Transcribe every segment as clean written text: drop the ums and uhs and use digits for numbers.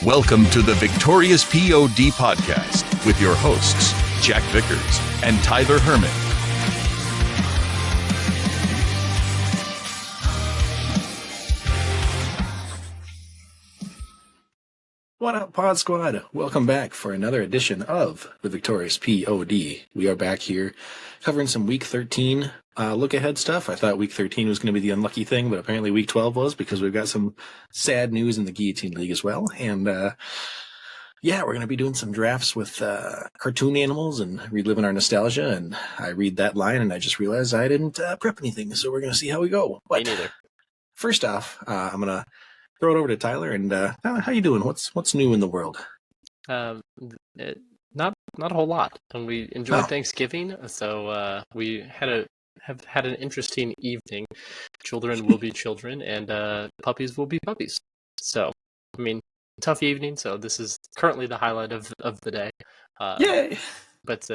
Welcome to the Victorious POD podcast with your hosts, Jack Vickers and Tyler Herman. What up, Pod Squad? Welcome back for another edition of the Victorious POD. We are back here covering some Week 13 look-ahead stuff. I thought Week 13 was going to be the unlucky thing, but apparently Week 12 was, because we've got some sad news in the Guillotine League as well. And we're going to be doing some drafts with cartoon animals and reliving our nostalgia. And I read that line and I just realized I didn't prep anything, so we're going to see how we go. But me neither. First off, I'm going to throw it over to Tyler. And how you doing? What's new in the world? Not a whole lot. And we enjoyed Thanksgiving, so we have had an interesting evening. Children will be children, and puppies will be puppies. So, I mean, tough evening. So this is currently the highlight of the day. Yay! But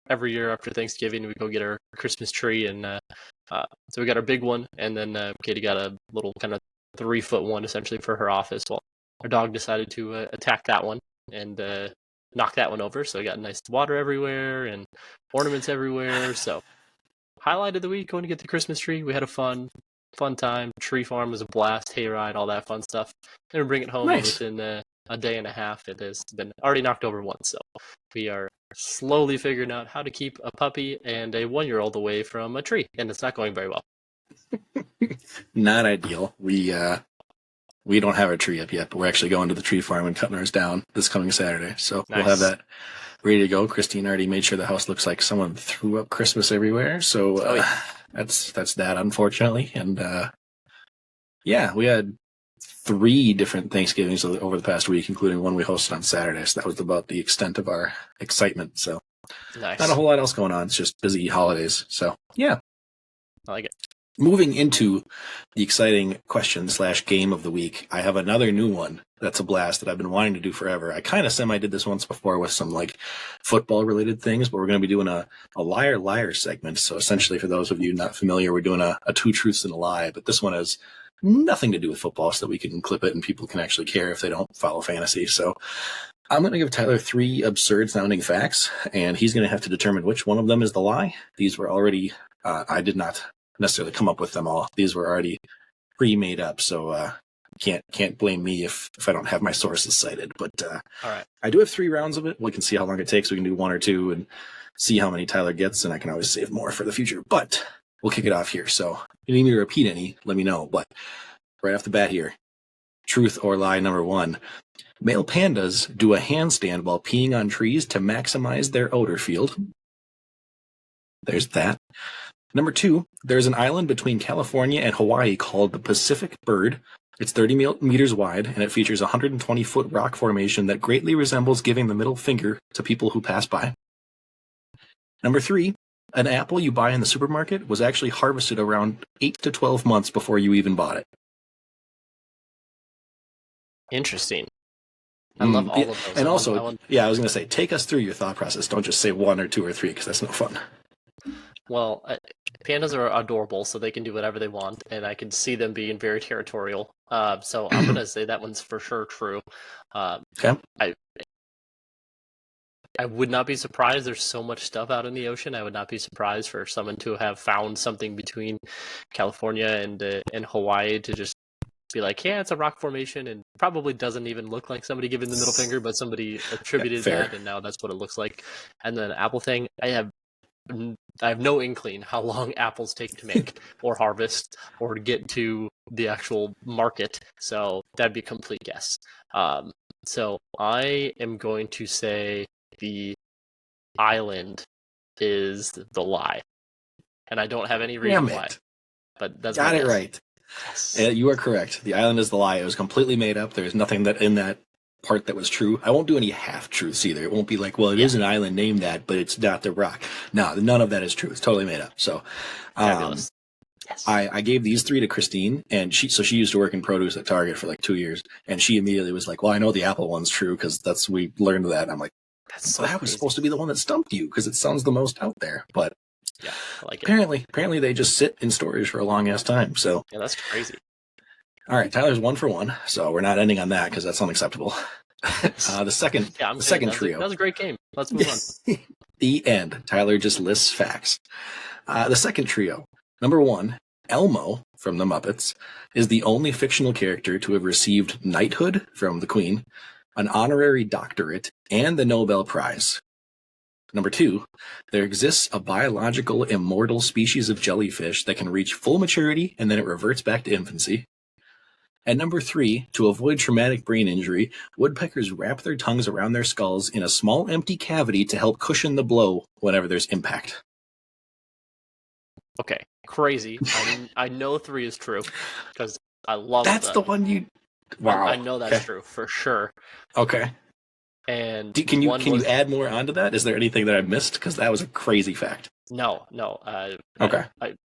every year after Thanksgiving, we go get our Christmas tree, and so we got our big one, and then Katie got a little kind of 3-foot one essentially for her office. Well, our dog decided to attack that one and knock that one over. So we got nice water everywhere and ornaments everywhere. So highlight of the week, going to get the Christmas tree. We had a fun time. Tree farm was a blast, hayride, all that fun stuff. And we bring it home within a day and a half. It has been already knocked over once. So we are slowly figuring out how to keep a puppy and a 1-year-old away from a tree. And it's not going very well. Not ideal. We don't have a tree up yet, but we're actually going to the tree farm and cutting ours down this coming Saturday. So Nice. We'll have that ready to go. Christine already made sure the house looks like someone threw up Christmas everywhere. So that's that, unfortunately. And we had 3 different Thanksgivings over the past week, including one we hosted on Saturday. So that was about the extent of our excitement. So nice. Not a whole lot else going on. It's just busy holidays. So yeah, I like it. Moving into the exciting question/game of the week, I have another new one that's a blast that I've been wanting to do forever. I kind of did this once before with some football-related things, but we're going to be doing a liar-liar segment. So essentially, for those of you not familiar, we're doing a 2 truths and a lie, but this one has nothing to do with football, so that we can clip it and people can actually care if they don't follow fantasy. So I'm going to give Tyler 3 absurd-sounding facts, and he's going to have to determine which one of them is the lie. These were already, I did not necessarily come up with them all. These were already pre-made up, so can't blame me if I don't have my sources cited. But all right. I do have 3 rounds of it. We can see how long it takes. We can do 1 or 2 and see how many Tyler gets, and I can always save more for the future. But we'll kick it off here. So if you need me to repeat any, let me know. But right off the bat here, truth or lie number 1. Male pandas do a handstand while peeing on trees to maximize their outer field. There's that. Number 2, there's an island between California and Hawaii called the Pacific Bird. It's 30 meters wide, and it features a 120-foot rock formation that greatly resembles giving the middle finger to people who pass by. Number 3, an apple you buy in the supermarket was actually harvested around 8 to 12 months before you even bought it. Interesting. I love all of those. And also, I was going to say, take us through your thought process. Don't just say 1 or 2 or 3, because that's no fun. Well, pandas are adorable, so they can do whatever they want, and I can see them being very territorial. So I'm going to say that one's for sure true. Okay. I would not be surprised. There's so much stuff out in the ocean. I would not be surprised for someone to have found something between California and Hawaii to just be like, yeah, it's a rock formation, and probably doesn't even look like somebody giving the middle finger, but somebody attributed that, and now that's what it looks like. And then the apple thing, I have no inkling how long apples take to make or harvest or to get to the actual market. So that'd be a complete guess. So I am going to say the island is the lie. And I don't have any reason why. But that's got it right. Yes. You are correct. The island is the lie. It was completely made up. There's nothing that in that part that was true. I won't do any half-truths either. It won't be like, well, it is an island named that, but it's not the rock. No, none of that is true. It's totally made up. So, fabulous. Yes. I gave these 3 to Christine, and she used to work in produce at Target for 2 years, and she immediately was like, well, I know the apple one's true because we learned that. And I'm like, that was supposed to be the one that stumped you because it sounds the most out there. But yeah, I like it. Apparently they just sit in storage for a long ass time. So yeah, that's crazy. All right, Tyler's 1 for 1, so we're not ending on that because that's unacceptable. The second trio. That was a great game. Let's move on. The end. Tyler just lists facts. The second trio. Number 1, Elmo from the Muppets is the only fictional character to have received knighthood from the Queen, an honorary doctorate, and the Nobel Prize. Number 2, there exists a biological immortal species of jellyfish that can reach full maturity and then it reverts back to infancy. And number 3, to avoid traumatic brain injury, woodpeckers wrap their tongues around their skulls in a small empty cavity to help cushion the blow whenever there's impact. Okay, crazy. I know 3 is true because I love That's the one you... Wow. I know that's true for sure. Okay. And can you add more onto that? Is there anything that I missed? Because that was a crazy fact. No. Okay.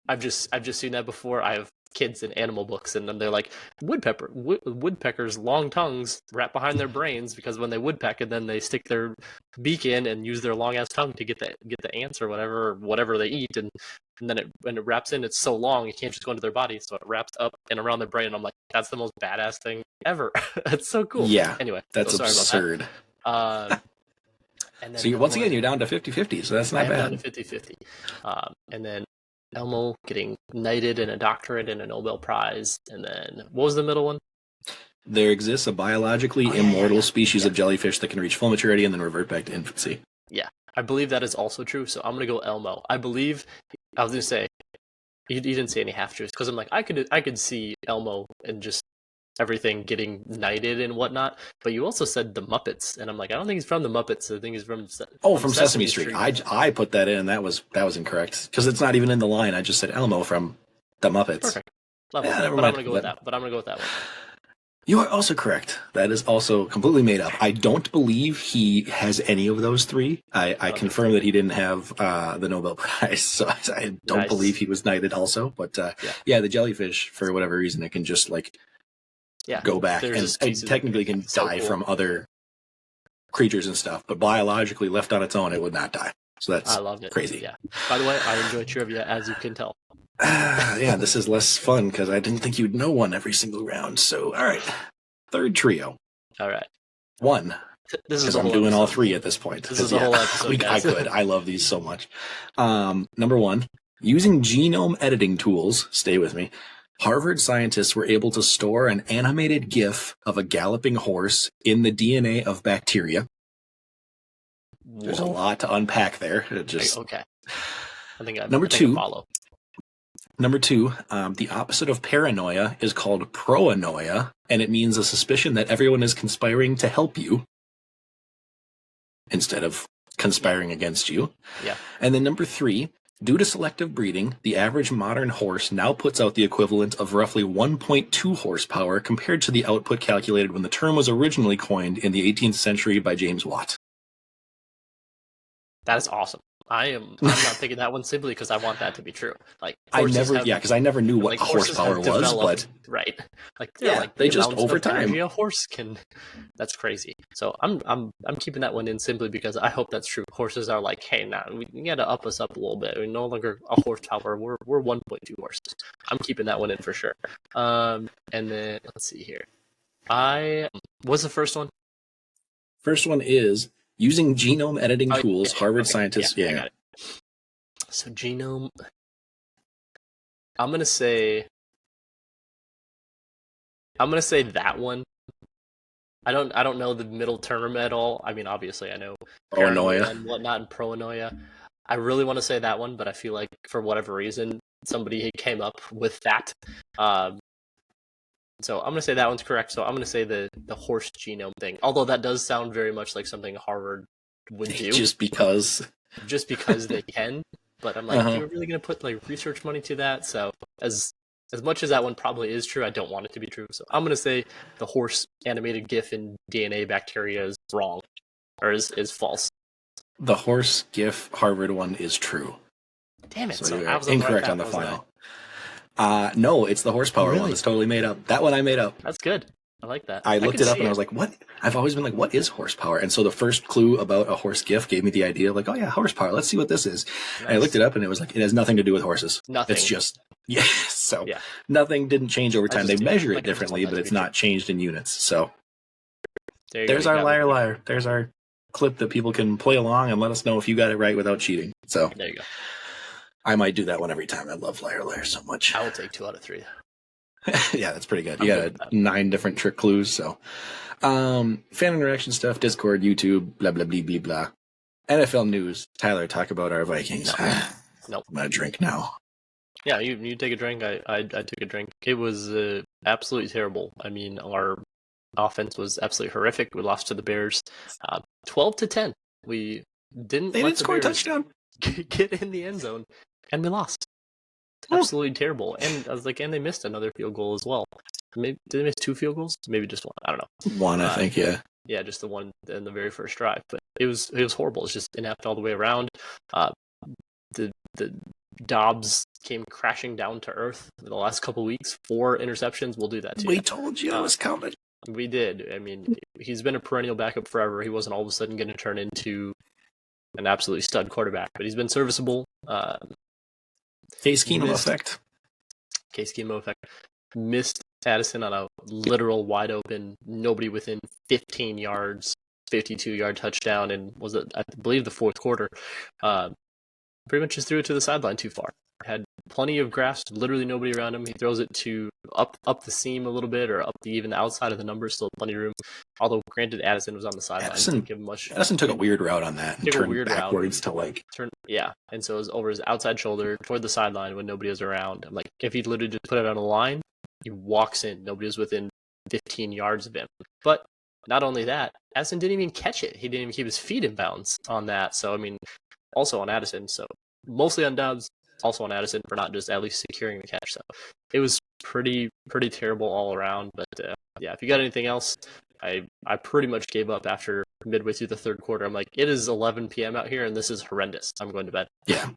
I've just seen that before. I have kids in animal books, and then they're like, woodpeckers' long tongues wrap behind their brains because when they woodpeck, and then they stick their beak in and use their long ass tongue to get the ants or whatever they eat, and then when it wraps in, it's so long it can't just go into their body, so it wraps up and around their brain. And I'm like, that's the most badass thing ever. It's so cool. Yeah. Anyway, that's absurd. About that. And then so once again, you're down to 50-50, so that's not bad. Down to 50-50. And then Elmo getting knighted and a doctorate and a Nobel Prize. And then, what was the middle one? There exists a biologically immortal species of jellyfish that can reach full maturity and then revert back to infancy. Yeah, I believe that is also true, so I'm going to go Elmo. I was going to say, you didn't say any half-truths, because I'm like, I could see Elmo and just everything getting knighted and whatnot, but you also said the Muppets, and I'm like, I don't think he's from the Muppets. I think he's from Sesame Street. I put that in, and that was incorrect because it's not even in the line. I just said Elmo from the Muppets. Perfect. But I'm going to go with that. But I'm going to go with that one. You are also correct. That is also completely made up. I don't believe he has any of those 3. I confirm that he didn't have the Nobel Prize, so I don't believe he was knighted also. But the jellyfish, for whatever reason, it can just go back and technically can die from other creatures and stuff, but biologically left on its own, it would not die. So that's crazy. Yeah. By the way, I enjoy trivia, as you can tell. Yeah, this is less fun because I didn't think you'd know one every single round. So, all right, third trio. All right. 1. This is I'm doing all 3 at this point. This is a whole episode. I love these so much. Number 1, using genome editing tools. Stay with me. Harvard scientists were able to store an animated GIF of a galloping horse in the DNA of bacteria. There's a lot to unpack there. Okay. I think I follow. Number 2, the opposite of paranoia is called proanoia, and it means a suspicion that everyone is conspiring to help you instead of conspiring against you. Yeah. And then number 3, due to selective breeding, the average modern horse now puts out the equivalent of roughly 1.2 horsepower compared to the output calculated when the term was originally coined in the 18th century by James Watt. That is awesome. I'm not thinking that one simply because I want that to be true. Because I never knew what horsepower was, but right, they just over time. A horse can. That's crazy. So I'm keeping that one in simply because I hope that's true. Horses are like, hey, now we got to up us up a little bit. We're no longer a horsepower. We're 1.2 horses. I'm keeping that one in for sure. And then let's see here. What's the first one? First one is using genome editing tools. Harvard scientists. I got it. So genome. I'm gonna say that one. I don't know the middle term at all. I mean, obviously, I know paranoia and whatnot and proanoia. I really want to say that one, but I feel like for whatever reason, somebody came up with that. So I'm going to say that one's correct. So I'm going to say the horse genome thing. Although that does sound very much like something Harvard would do. Just because they can. But I'm like, you're really going to put research money to that? So as much as that one probably is true, I don't want it to be true. So I'm going to say the horse animated GIF in DNA bacteria is wrong. Or is false. The horse GIF Harvard one is true. Damn it. So I was incorrect on the final. No, it's the horsepower one. It's totally made up. That one I made up. That's good. I like that. I looked can it up see and I was like, what? I've always been like, what is horsepower? And so the first clue about a horse GIF gave me the idea of like, oh yeah, horsepower. Let's see what this is. Nice. And I looked it up and it was like, it has nothing to do with horses. Nothing. It's just, yeah. So Yeah. nothing didn't change over time. They measure it I just differently, want that but to it's be true. not changed in units. So There there's our liar. There's our clip that people can play along and let us know if you got it right without cheating. So there you go. I might do that one every time. I love liar so much. I will take 2 out of 3. Yeah, that's pretty good. You got 9 different trick clues. So, fan interaction stuff, Discord, YouTube, blah, blah, blah, blah, blah. NFL news. Tyler, talk about our Vikings. Nope. I'm going to drink now. Yeah, you take a drink. I took a drink. It was absolutely terrible. I mean, our offense was absolutely horrific. We lost to the Bears 12-10. We didn't They let didn't the score a Bears touchdown. get in the end zone, and we lost. Absolutely terrible. And I was like, and they missed another field goal as well. Maybe did they miss 2 field goals? Maybe just one. I don't know. One, I think, yeah. Yeah, just the one in the very first drive. But it was horrible. It's just inept all the way around. The Dobbs came crashing down to earth in the last couple of weeks. 4 interceptions. We'll do that too. We told you it was coming. We did. I mean, he's been a perennial backup forever. He wasn't all of a sudden going to turn into an absolutely stud quarterback, but he's been serviceable. Case Keenum effect. Case Keenum effect. Missed Addison on a literal wide open, nobody within 15 yards, 52-yard touchdown, and was it, I believe, the fourth quarter. Pretty much just threw it to the sideline too far. Had plenty of grass, literally nobody around him. He throws it to up the seam a little bit, or up even the outside of the numbers, still plenty of room. Although, granted, Addison was on the sideline. Addison took a weird route on that and turned backwards to like... and so it was over his outside shoulder toward the sideline when nobody was around. I'm like, if he literally just put it on a line, he walks in. Nobody was within 15 yards of him. But not only that, Addison didn't even catch it. He didn't even keep his feet in bounds on that. So, I mean, also on Addison. So, mostly on Dobbs, also on Addison for not just at least securing the catch. So, it was pretty terrible all around. But, yeah, if you got anything else, I pretty much gave up after midway through the third quarter. I'm like, it is 11 p.m. out here, and this is horrendous. I'm going to bed. Yeah.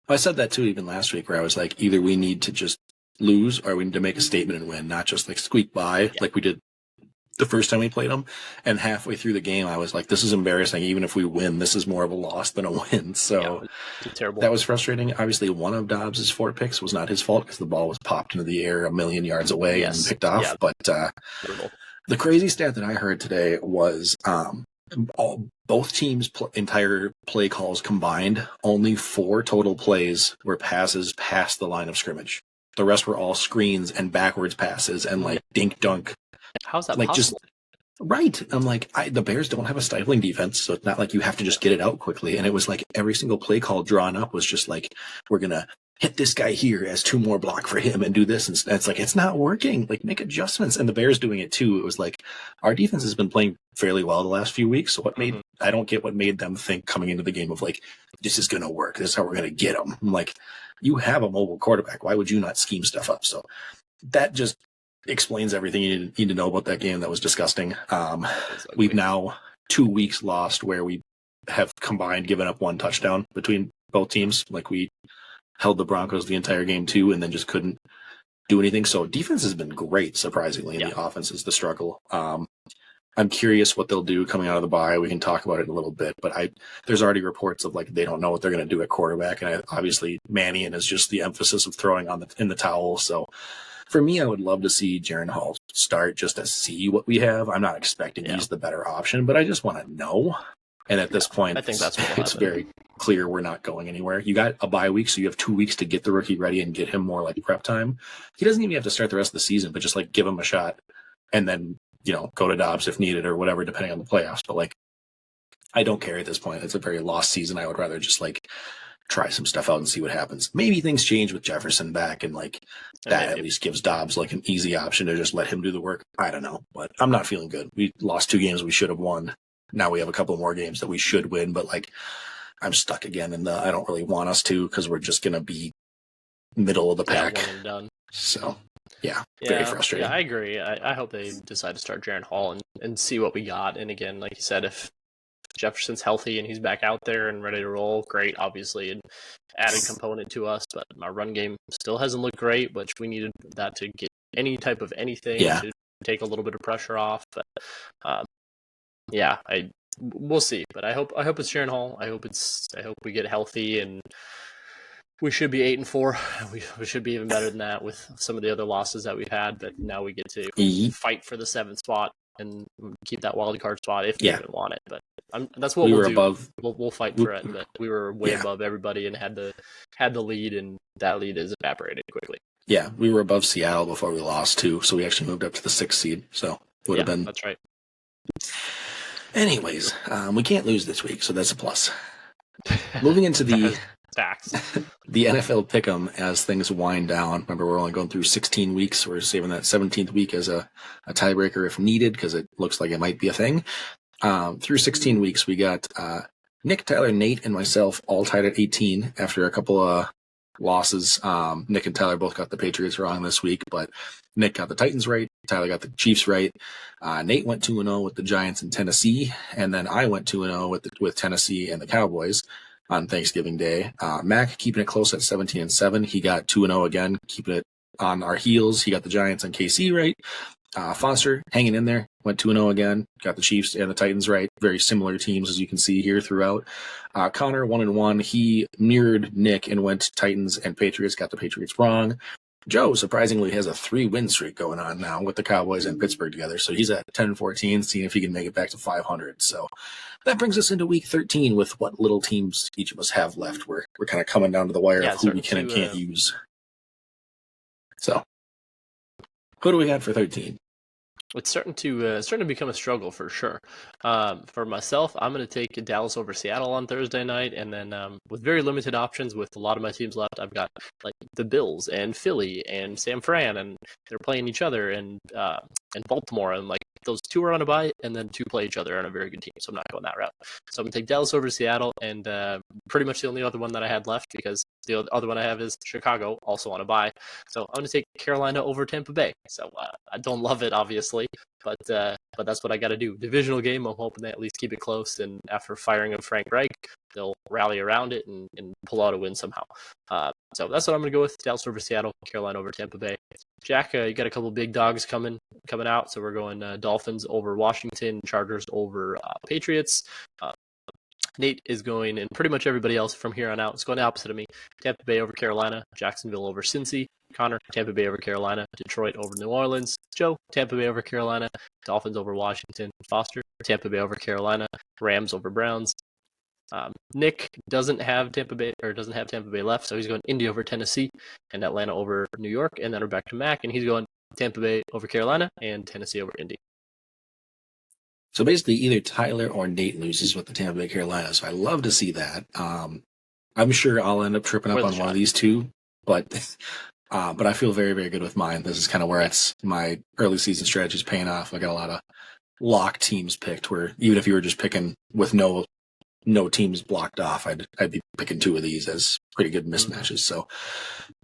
I said that, too, even last week, where I was like, either we need to just lose or we need to make a statement and win, not just like squeak by like we did the first time we played them. And halfway through the game, I was like, this is embarrassing. Even if we win, this is more of a loss than a win. So terrible. That was frustrating. Obviously, one of Dobbs' 4 picks was not his fault because the ball was popped into the air a million yards away and picked off. Yeah. But the crazy stat that I heard today was both teams' entire play calls combined, only 4 total plays were passes past the line of scrimmage. The rest were all screens and backwards passes and like dink dunk. How's that like possible? Right. I'm like, the Bears don't have a stifling defense, so it's not like you have to just get it out quickly. And it was like every single play call drawn up was just like, we're going to hit this guy here as 2 more block for him and do this. And it's like, it's not working. Like, make adjustments. And the Bears doing it too. It was like, our defense has been playing fairly well the last few weeks. So I don't get what made them think coming into the game of like, this is going to work. This is how we're going to get them. I'm like, you have a mobile quarterback. Why would you not scheme stuff up? So that just explains everything you need to know about that game. That was disgusting. We've now 2 weeks lost where we have combined given up 1 touchdown between both teams. Like we held the Broncos the entire game too, and then just couldn't do anything. So defense has been great, surprisingly, and the offense is the struggle. I'm curious what they'll do coming out of the bye. We can talk about it in a little bit, but there's already reports of like they don't know what they're going to do at quarterback, and obviously Mannion is just the emphasis of throwing in the towel. So for me, I would love to see Jaren Hall start just to see what we have. I'm not expecting he's the better option, but I just want to know. And at this point, I think that's what it's very clear we're not going anywhere. You got a bye week, so you have 2 weeks to get the rookie ready and get him more like prep time. He doesn't even have to start the rest of the season, but just like give him a shot and then, go to Dobbs if needed or whatever, depending on the playoffs. But like, I don't care at this point. It's a very lost season. I would rather just like try some stuff out and see what happens. Maybe things change with Jefferson back and like that at least gives Dobbs like an easy option to just let him do the work. I don't know, but I'm not feeling good. We lost 2 games we should have won. Now we have a couple more games that we should win, but like I'm stuck again in I don't really want us to because we're just going to be middle of the pack. One and done. So very frustrating. Yeah, I agree. I hope they decide to start Jaren Hall and see what we got. And again, like you said, if Jefferson's healthy and he's back out there and ready to roll, great, obviously, an added component to us. But our run game still hasn't looked great, which we needed that to get any type of anything to take a little bit of pressure off. But we'll see. But I hope it's Sharon Hall. I hope we get healthy, and we should be 8-4. We should be even better than that with some of the other losses that we've had. But now we get to fight for the 7th spot and keep that wild card spot if we even want it. But that's what we'll do. Above. We'll fight for it. But we were way above everybody and had the lead, and that lead is evaporated quickly. Yeah, we were above Seattle before we lost too, so we actually moved up to the 6th seed. So would have been. That's right. Anyways, we can't lose this week, so that's a plus. Moving into the the NFL Pick'em as things wind down. Remember, we're only going through 16 weeks. We're saving that 17th week as a tiebreaker if needed, because it looks like it might be a thing. Through 16 weeks, we got Nick, Tyler, Nate, and myself all tied at 18 after a couple of losses. Nick and Tyler both got the Patriots wrong this week, but Nick got the Titans right. Tyler got the Chiefs right. Nate went 2-0 with the Giants and Tennessee, and then I went 2-0 with Tennessee and the Cowboys on Thanksgiving Day. Mac keeping it close at 17-7. He got 2-0 again, keeping it on our heels. He got the Giants and KC right. Foster hanging in there, went 2-0 again, got the Chiefs and the Titans right. Very similar teams as you can see here throughout. Connor 1-1. He mirrored Nick and went Titans and Patriots, got the Patriots wrong. Joe surprisingly has a 3-win streak going on now with the Cowboys and Pittsburgh together. So he's at 10-14, seeing if he can make it back to 500. So that brings us into week 13 with what little teams each of us have left. We're kind of coming down to the wire of who we can and can't use. So who do we have for 13? It's starting to become a struggle for sure. For myself, I'm going to take Dallas over Seattle on Thursday night, and then with very limited options, with a lot of my teams left, I've got like the Bills and Philly and San Fran, and they're playing each other, and Baltimore, and like those two are on a bye, and then two play each other on a very good team. So I'm not going that route. So I'm going to take Dallas over Seattle, and pretty much the only other one that I had left, because the other one I have is Chicago, also on a bye. So I'm going to take Carolina over Tampa Bay. So I don't love it, obviously, but that's what I got to do. Divisional game, I'm hoping to at least keep it close, and after firing of Frank Reich, they'll rally around it and pull out a win somehow. So that's what I'm going to go with. Dallas over Seattle, Carolina over Tampa Bay. Jack, you got a couple big dogs coming out, so we're going Dolphins over Washington, Chargers over Patriots. Nate is going, and pretty much everybody else from here on out is going the opposite of me. Tampa Bay over Carolina, Jacksonville over Cincy. Connor, Tampa Bay over Carolina, Detroit over New Orleans. Joe, Tampa Bay over Carolina, Dolphins over Washington. Foster, Tampa Bay over Carolina, Rams over Browns. Nick doesn't have Tampa Bay left, so he's going Indy over Tennessee and Atlanta over New York. And then we're back to Mac, and he's going Tampa Bay over Carolina and Tennessee over Indy. So basically, either Tyler or Nate loses with the Tampa Bay Carolina. So I love to see that. I'm sure I'll end up tripping up on one of these two, but I feel very, very good with mine. This is kind of where my early season strategy is paying off. I got a lot of lock teams picked, where even if you were just picking with no teams blocked off, I'd be picking two of these as pretty good mismatches. So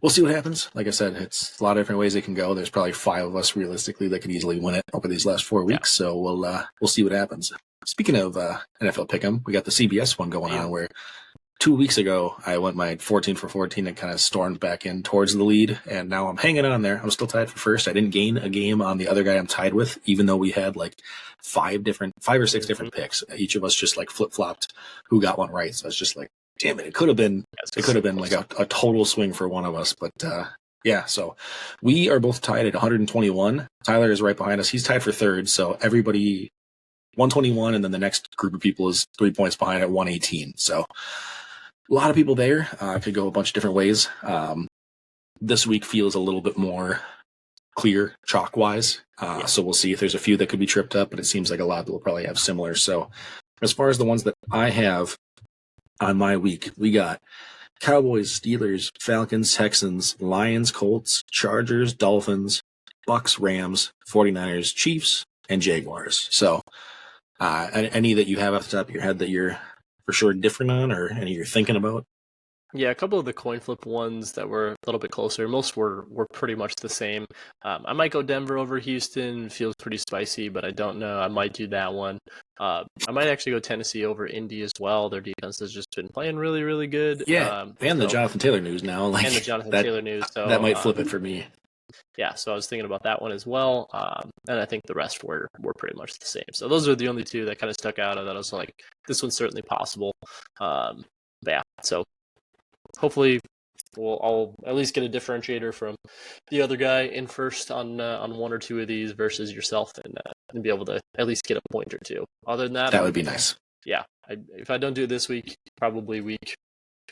we'll see what happens. Like I said, it's a lot of different ways they can go. There's probably 5 of us realistically that could easily win it over these last 4 weeks. So we'll see what happens. Speaking of NFL Pick'em, we got the CBS one going on, where 2 weeks ago I went my 14 for 14 and kind of stormed back in towards the lead, and now I'm hanging on there. I'm still tied for first. I didn't gain a game on the other guy I'm tied with, even though we had like 5 or 6 different picks. Each of us just like flip-flopped who got one right. So it's just like, damn it, it could have been like a total swing for one of us. But so we are both tied at 121. Tyler is right behind us. He's tied for third. So everybody 121, and then the next group of people is 3 points behind at 118. So a lot of people there. Could go a bunch of different ways. This week feels a little bit more clear chalk-wise. So we'll see if there's a few that could be tripped up, but it seems like a lot that will probably have similar. So as far as the ones that I have on my week, we got Cowboys, Steelers, Falcons, Texans, Lions, Colts, Chargers, Dolphins, Bucks, Rams, 49ers, Chiefs, and Jaguars. So any that you have off the top of your head that you're for sure different on, or any you're thinking about? Yeah, a couple of the coin flip ones that were a little bit closer. Most were pretty much the same. I might go Denver over Houston. Feels pretty spicy, but I don't know. I might do that one. I might actually go Tennessee over Indy as well. Their defense has just been playing really, really good. Yeah, and the Jonathan Taylor news now. And the Jonathan Taylor news. So, that might flip it for me. yeah, so I was thinking about that one as well. And I think the rest were pretty much the same. So those are the only two that kind of stuck out, and then I was like, this one's certainly possible. But yeah, so hopefully I'll at least get a differentiator from the other guy in first on one or two of these versus yourself, and be able to at least get a point or two. Other than that, That would be nice. Yeah, if I don't do it this week, probably week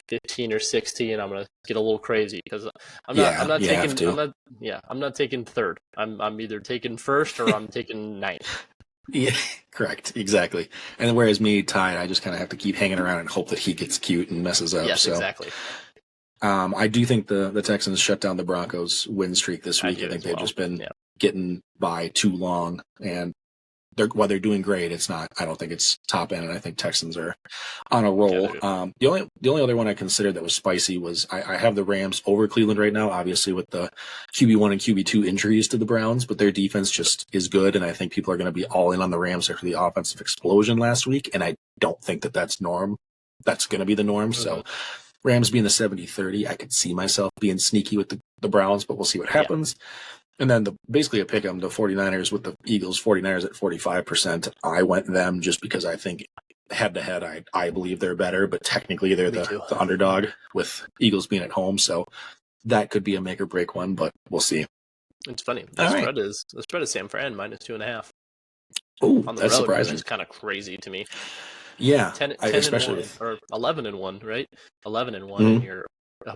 15 or 16, I'm gonna get a little crazy because I'm not taking third. I'm either taking first or I'm taking ninth. Yeah, correct, exactly. And whereas me, Ty, I just kind of have to keep hanging around and hope that he gets cute and messes up. Yes, so. Exactly. I do think the Texans shut down the Broncos' win streak this week. I think they've just been getting by too long, and while they're doing great, it's not. I don't think it's top end, and I think Texans are on a roll. The only other one I considered that was spicy was I have the Rams over Cleveland right now, obviously with the QB1 and QB2 injuries to the Browns, but their defense just is good, and I think people are going to be all in on the Rams after the offensive explosion last week, and I don't think that's norm. That's going to be the norm. Mm-hmm. So. Rams being the 70-30, I could see myself being sneaky with the Browns, but we'll see what happens. Yeah. And then basically a pick 'em, the 49ers with the Eagles, 49ers at 45%. I went them just because I think head-to-head, I believe they're better, but technically they're the underdog with Eagles being at home, so that could be a make-or-break one, but we'll see. It's funny. The spread is San Fran minus 2.5. Oh, on the that's road, surprising. Which is kind of crazy to me. Yeah, 10 especially and 1, or 11-1, right? 11-1, and you're a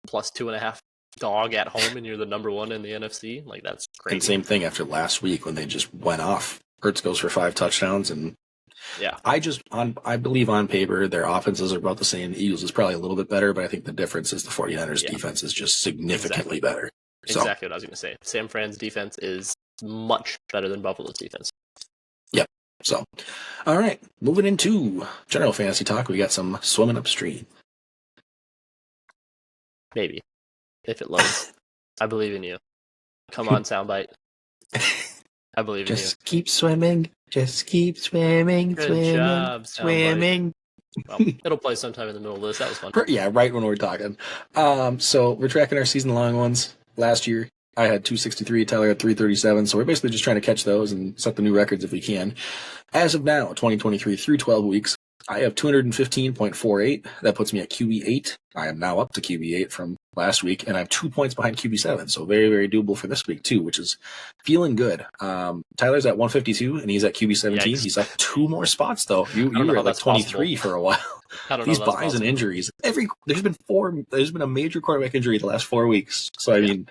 plus 2.5 dog at home, and you're the number one in the NFC. Like, that's crazy. And same thing after last week when they just went off. Hurts goes for 5 touchdowns, and I believe on paper their offenses are about the same. The Eagles is probably a little bit better, but I think the difference is the 49ers defense is just significantly better. So. Exactly what I was going to say. San Fran's defense is much better than Buffalo's defense. Yep. So, all right, moving into general fantasy talk, we got some swimming upstream. Maybe. If it loads. I believe in you. Come on, soundbite. I believe in you. Just keep swimming. Just keep swimming. Good job, swimming. Well, it'll play sometime in the middle of this. That was fun. Yeah, right when we're talking. So we're tracking our season-long ones. Last year, I had 263, Tyler had 337, so we're basically just trying to catch those and set the new records if we can. As of now, 2023 through 12 weeks, I have 215.48. That puts me at QB8. I am now up to QB8 from last week, and I have 2 points behind QB7, so very, very doable for this week, too, which is feeling good. Tyler's at 152, and he's at QB17. Yikes. He's up 2 more spots, though. You were at like 23 for a while. These buys and injuries. There's been a major quarterback injury the last 4 weeks, so I mean...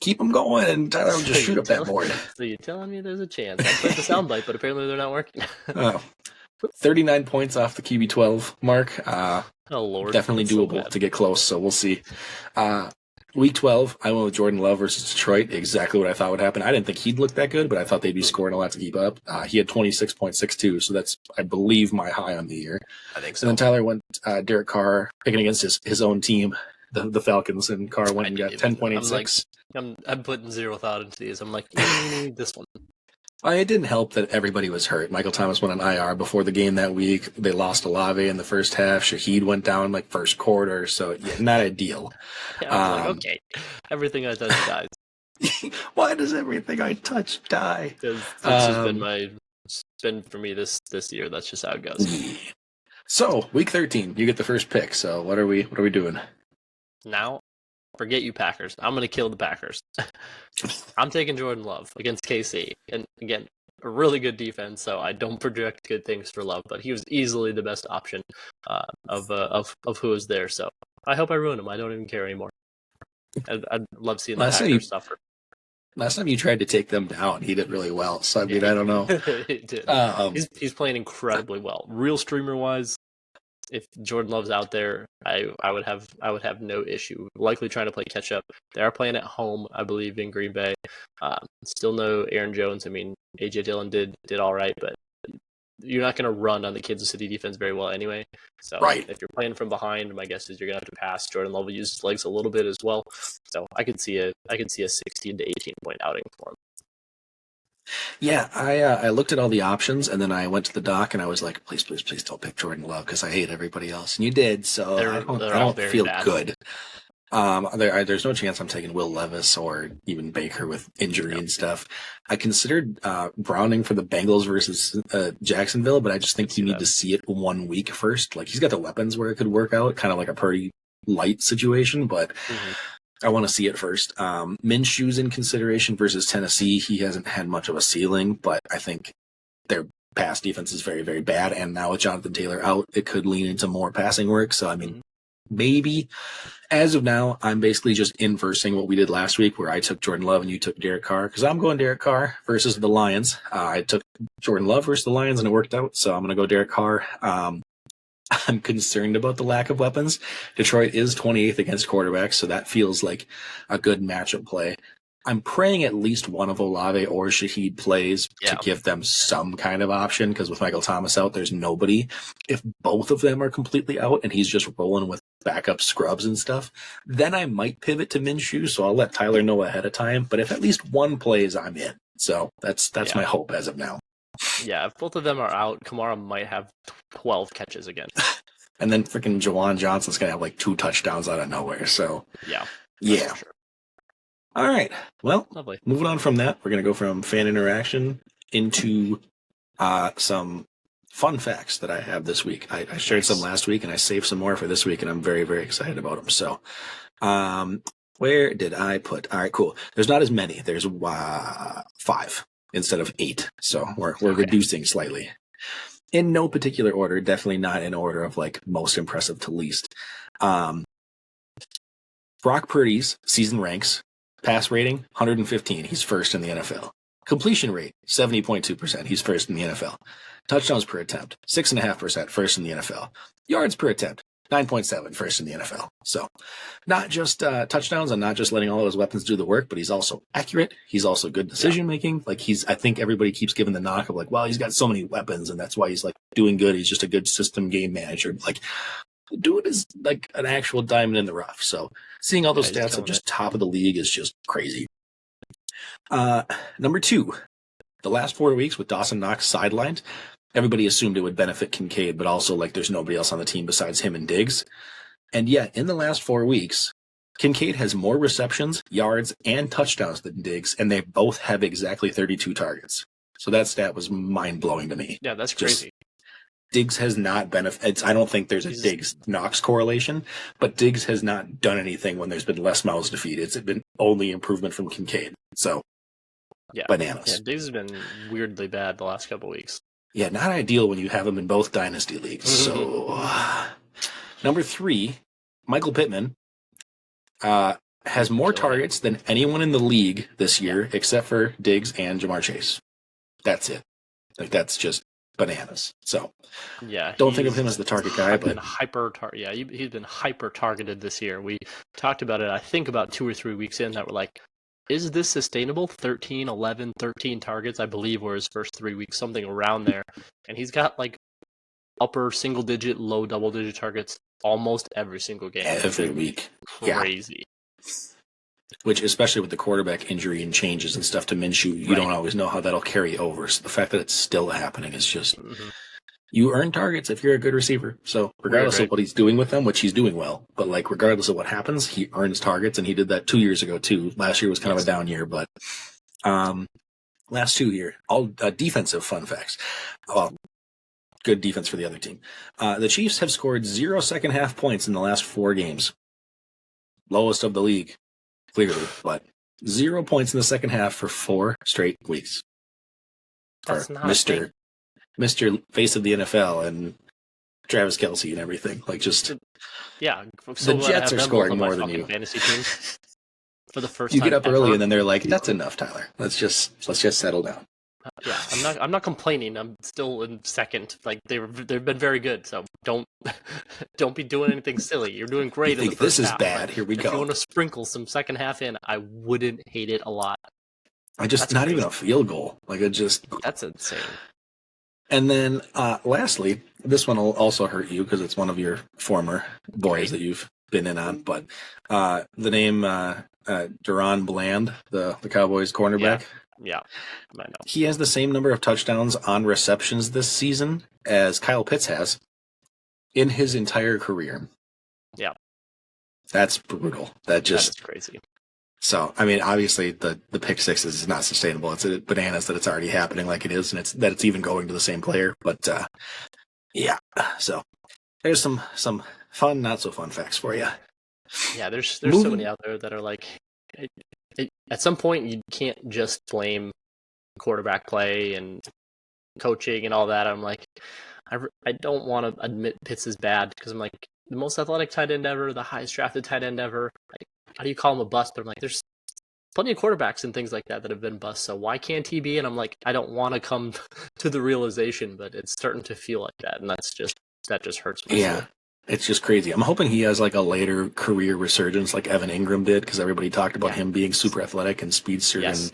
Keep them going, and Tyler will just shoot up that board. So you're telling me there's a chance. I played the soundbite, but apparently they're not working. 39 points off the QB12 mark. Oh, Lord. Definitely doable to get close, so we'll see. Week 12, I went with Jordan Love versus Detroit. Exactly what I thought would happen. I didn't think he'd look that good, but I thought they'd be scoring a lot to keep up. He had 26.62, so that's, I believe, my high on the year. I think so. And then Tyler went Derek Carr, picking against his own team, the Falcons, and Carr went and got 10.86. I'm putting zero thought into these. I'm like, this one. It didn't help that everybody was hurt. Michael Thomas went on IR before the game that week. They lost Olave in the first half. Shaheed went down like first quarter, so not ideal. Yeah, I was like, okay, everything I touch dies. Why does everything I touch die? Because that's just been for me this year. That's just how it goes. Yeah. So week 13, you get the first pick. So what are we doing now? Forget you, Packers. I'm going to kill the Packers. I'm taking Jordan Love against KC. And again, a really good defense, so I don't project good things for Love, but he was easily the best option of who was there. So I hope I ruined him. I don't even care anymore. I'd love seeing the Packers suffer. Last time you tried to take them down, he did really well. So, I mean, I don't know. He did. He's playing incredibly well. Real streamer-wise, if Jordan Love's out there, I would have no issue. Likely trying to play catch up. They are playing at home, I believe, in Green Bay. Still no Aaron Jones. I mean, AJ Dillon did all right, but you're not going to run on the Kansas City defense very well anyway. So if you're playing from behind, my guess is you're going to have to pass. Jordan Love will use his legs a little bit as well. So I could see a 16 to 18 point outing for him. Yeah, I looked at all the options, and then I went to the doc, and I was like, please don't pick Jordan Love, because I hate everybody else. And you did, so I don't feel bad. Good. There's no chance I'm taking Will Levis or even Baker with injury and stuff. I considered Browning for the Bengals versus Jacksonville, but I just think you need to see it 1 week first. Like, he's got the weapons where it could work out, kind of like a pretty light situation, but I want to see it first. Minshew's in consideration versus Tennessee. He hasn't had much of a ceiling, but I think their pass defense is very, very bad. And now with Jonathan Taylor out, it could lean into more passing work. So, I mean, maybe. As of now, I'm basically just inversing what we did last week, where I took Jordan Love and you took Derek Carr, because I'm going Derek Carr versus the Lions. I took Jordan Love versus the Lions, and it worked out, so I'm going to go Derek Carr. I'm concerned about the lack of weapons. Detroit is 28th against quarterbacks, so that feels like a good matchup play. I'm praying at least one of Olave or Shaheed plays to give them some kind of option, because with Michael Thomas out, there's nobody. If both of them are completely out and he's just rolling with backup scrubs and stuff, then I might pivot to Minshew, so I'll let Tyler know ahead of time. But if at least one plays, I'm in. So that's my hope as of now. Yeah, if both of them are out, Kamara might have 12 catches again. And then freaking Jawan Johnson's going to have like 2 touchdowns out of nowhere. So, yeah. Sure. All right. Well, lovely. Moving on from that, we're going to go from fan interaction into some fun facts that I have this week. I shared some last week, and I saved some more for this week, and I'm very, very excited about them. So, where did I put? All right, cool. There's not as many. There's 5 instead of 8. So we're reducing slightly. In no particular order, definitely not in order of like most impressive to least. Brock Purdy's season ranks. Pass rating, 115. He's first in the NFL. Completion rate, 70.2%. He's first in the NFL. Touchdowns per attempt, 6.5%. First in the NFL. Yards per attempt, 9.7. First in the NFL. So not just touchdowns and not just letting all of his weapons do the work, but he's also accurate. He's also good decision making. Like I think everybody keeps giving the knock of like, well, he's got so many weapons and that's why he's like doing good. He's just a good system game manager. Like, dude is like an actual diamond in the rough. So seeing all those stats at just top of the league is just crazy. Number 2, the last 4 weeks with Dawson Knox sidelined, everybody assumed it would benefit Kincaid, but also like there's nobody else on the team besides him and Diggs. And yet in the last 4 weeks, Kincaid has more receptions, yards, and touchdowns than Diggs, and they both have exactly 32 targets. So that stat was mind-blowing to me. Yeah, that's crazy. Diggs has not benefited. I don't think there's a Diggs-Knox correlation, but Diggs has not done anything when there's been less mouths to feed. It's been only improvement from Kincaid. So, bananas. Yeah, Diggs has been weirdly bad the last couple of weeks. Yeah, not ideal when you have him in both dynasty leagues. So, number 3, Michael Pittman has more targets than anyone in the league this year, except for Diggs and Jamar Chase. That's it. Like, that's just bananas. So don't think of him as the target guy, but he's been hyper targeted this year. We talked about it, I think about 2 or 3 weeks in, that we're like, is this sustainable? 13 targets, I believe, were his first 3 weeks, something around there. And he's got like upper single digit, low double digit targets almost every single game. Every week. Crazy. Which, especially with the quarterback injury and changes and stuff to Minshew, you don't always know how that'll carry over. So the fact that it's still happening is just, you earn targets if you're a good receiver. So regardless of what he's doing with them, which he's doing well, but like regardless of what happens, he earns targets, and he did that 2 years ago too. Last year was kind of a down year, but last 2 years, all defensive fun facts. Well, good defense for the other team. The Chiefs have scored 0 second half points in the last 4 games. Lowest of the league. Clearly, but 0 points in the second half for 4 straight weeks. That's not Mr. Face of the NFL and Travis Kelce and everything. Like, just so the Jets are scoring more than you. Fantasy team for the first you time get up ever. early and then they're like, "That's enough, Tyler. Let's just settle down." I'm not complaining. I'm still in second. Like they've been very good. So don't be doing anything silly. You're doing great in the first half. This is bad. Here we go. If you want to sprinkle some second half in, I wouldn't hate it a lot. That's not even a field goal. Like, that's insane. And then lastly, this one will also hurt you because it's one of your former boys that you've been in on. But the name Deron Bland, the Cowboys cornerback. Yeah, I know. He has the same number of touchdowns on receptions this season as Kyle Pitts has in his entire career. Yeah. That's brutal. That That's just crazy. so. I mean, obviously the pick sixes is not sustainable. It's bananas that it's already happening like it is, and it's even going to the same player. But yeah, so there's some fun, not so fun facts for you. Yeah, there's so many out there that are like, at some point you can't just blame quarterback play and coaching and all that. I'm like, I don't want to admit Pitts is bad because I'm like, the most athletic tight end ever, the highest drafted tight end ever. Like, how do you call him a bust? But I'm like, there's plenty of quarterbacks and things like that have been busts. So why can't he be? And I'm like, I don't want to come to the realization, but it's starting to feel like that, and that just hurts my soul. It's just crazy. I'm hoping he has like a later career resurgence like Evan Ingram did, because everybody talked about him being super athletic and speedster and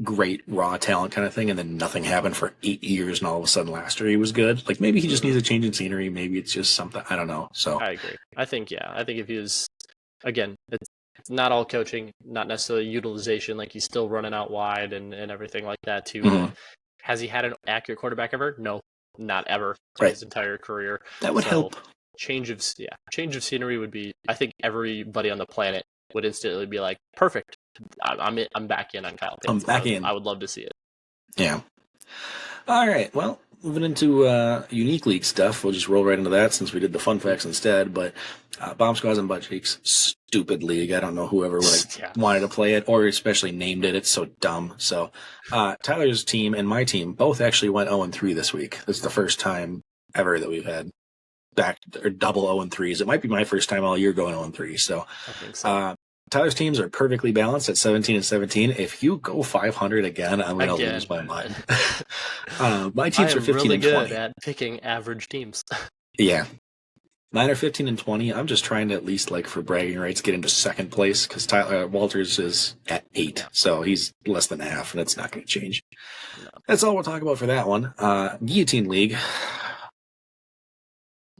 great raw talent kind of thing, and then nothing happened for 8 years, and all of a sudden last year he was good. Like maybe he just needs a change in scenery. Maybe it's just something. I don't know. So I agree. I think if he was, again, it's not all coaching, not necessarily utilization. Like he's still running out wide and everything like that too. But has he had an accurate quarterback ever? No, not ever in his entire career. That would help. Change of scenery would be. I think everybody on the planet would instantly be like, perfect. I'm back in on Kyle Pitts. I'm back in. I would love to see it. Yeah. All right. Well, moving into unique league stuff, we'll just roll right into that since we did the fun facts instead. But Bomb Squads and Butt Cheeks, stupid league. I don't know whoever wanted to play it or especially named it. It's so dumb. So Tyler's team and my team both actually went 0-3 this week. This is the first time ever that we've had back or double 0-3s. It might be my first time all year going 0-3. So I think so. Tyler's teams are perfectly balanced at 17-17. If you go 500 again, I'm going to lose my mind. My teams are 15-20. Really good at picking average teams. Yeah. Mine are 15-20. I'm just trying to at least, like, for bragging rights, get into second place because Tyler Walters is at 8. So he's less than half, and it's not going to change. No. That's all we'll talk about for that one. Guillotine League.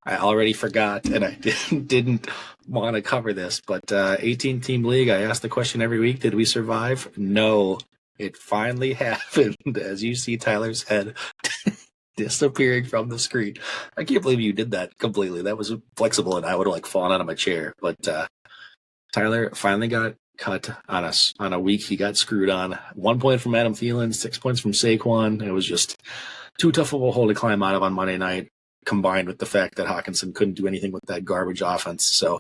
I already forgot, and I didn't want to cover this, but 18-team league, I ask the question every week, did we survive? No. It finally happened, as you see Tyler's head disappearing from the screen. I can't believe you did that completely. That was flexible, and I would have, like, fallen out of my chair. But Tyler finally got cut on a week he got screwed on. 1 point from Adam Thielen, 6 points from Saquon. It was just too tough of a hole to climb out of on Monday night, combined with the fact that Hawkinson couldn't do anything with that garbage offense. So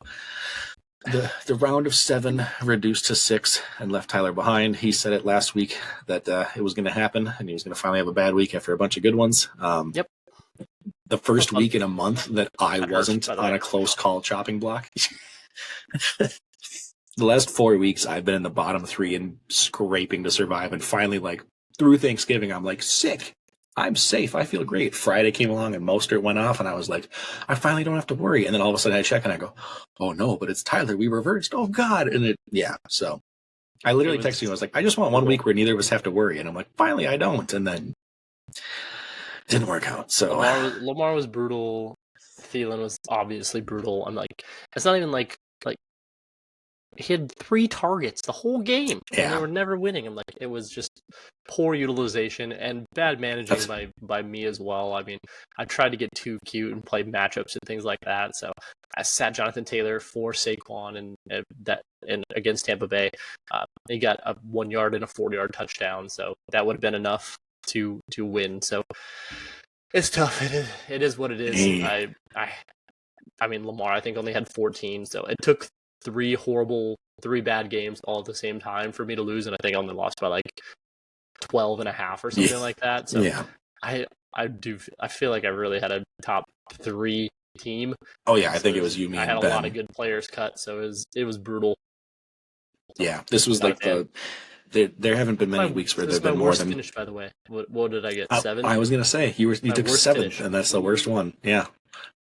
the round of 7 reduced to 6 and left Tyler behind. He said it last week that it was going to happen and he was going to finally have a bad week after a bunch of good ones. Yep. The first week in a month that I wasn't on a close call chopping block. The last 4 weeks I've been in the bottom 3 and scraping to survive. And finally, like through Thanksgiving, I'm like, sick. I'm safe. I feel great. Friday came along and Mostert went off, and I was like, I finally don't have to worry. And then all of a sudden I check and I go, oh no, but it's Tyler. We reversed. Oh God. And so I literally texted you. I was like, I just want 1 week where neither of us have to worry. And I'm like, finally I don't. And then it didn't work out. So Lamar was brutal. Thielen was obviously brutal. I'm like, it's not even like he had 3 targets the whole game, and they were never winning. I'm like, it was just poor utilization and bad managing by me as well. I mean, I tried to get too cute and play matchups and things like that. So I sat Jonathan Taylor for Saquon and against Tampa Bay. He got a 1 yard and a 4-yard touchdown, so that would have been enough to win. So it's tough. It is what it is. I mean, Lamar I think only had 14, so it took 3 bad games all at the same time for me to lose, and I think I only lost by like 12.5 or something like that. So I feel like I really had a top 3 team. Oh yeah, I think it was you, me, I and had Ben. A lot of good players cut, so it was brutal. Yeah, this was like there haven't been many weeks where there've been more than finish. By the way, what did I get? 7. I was gonna say you took 7th, and that's the worst one. Yeah.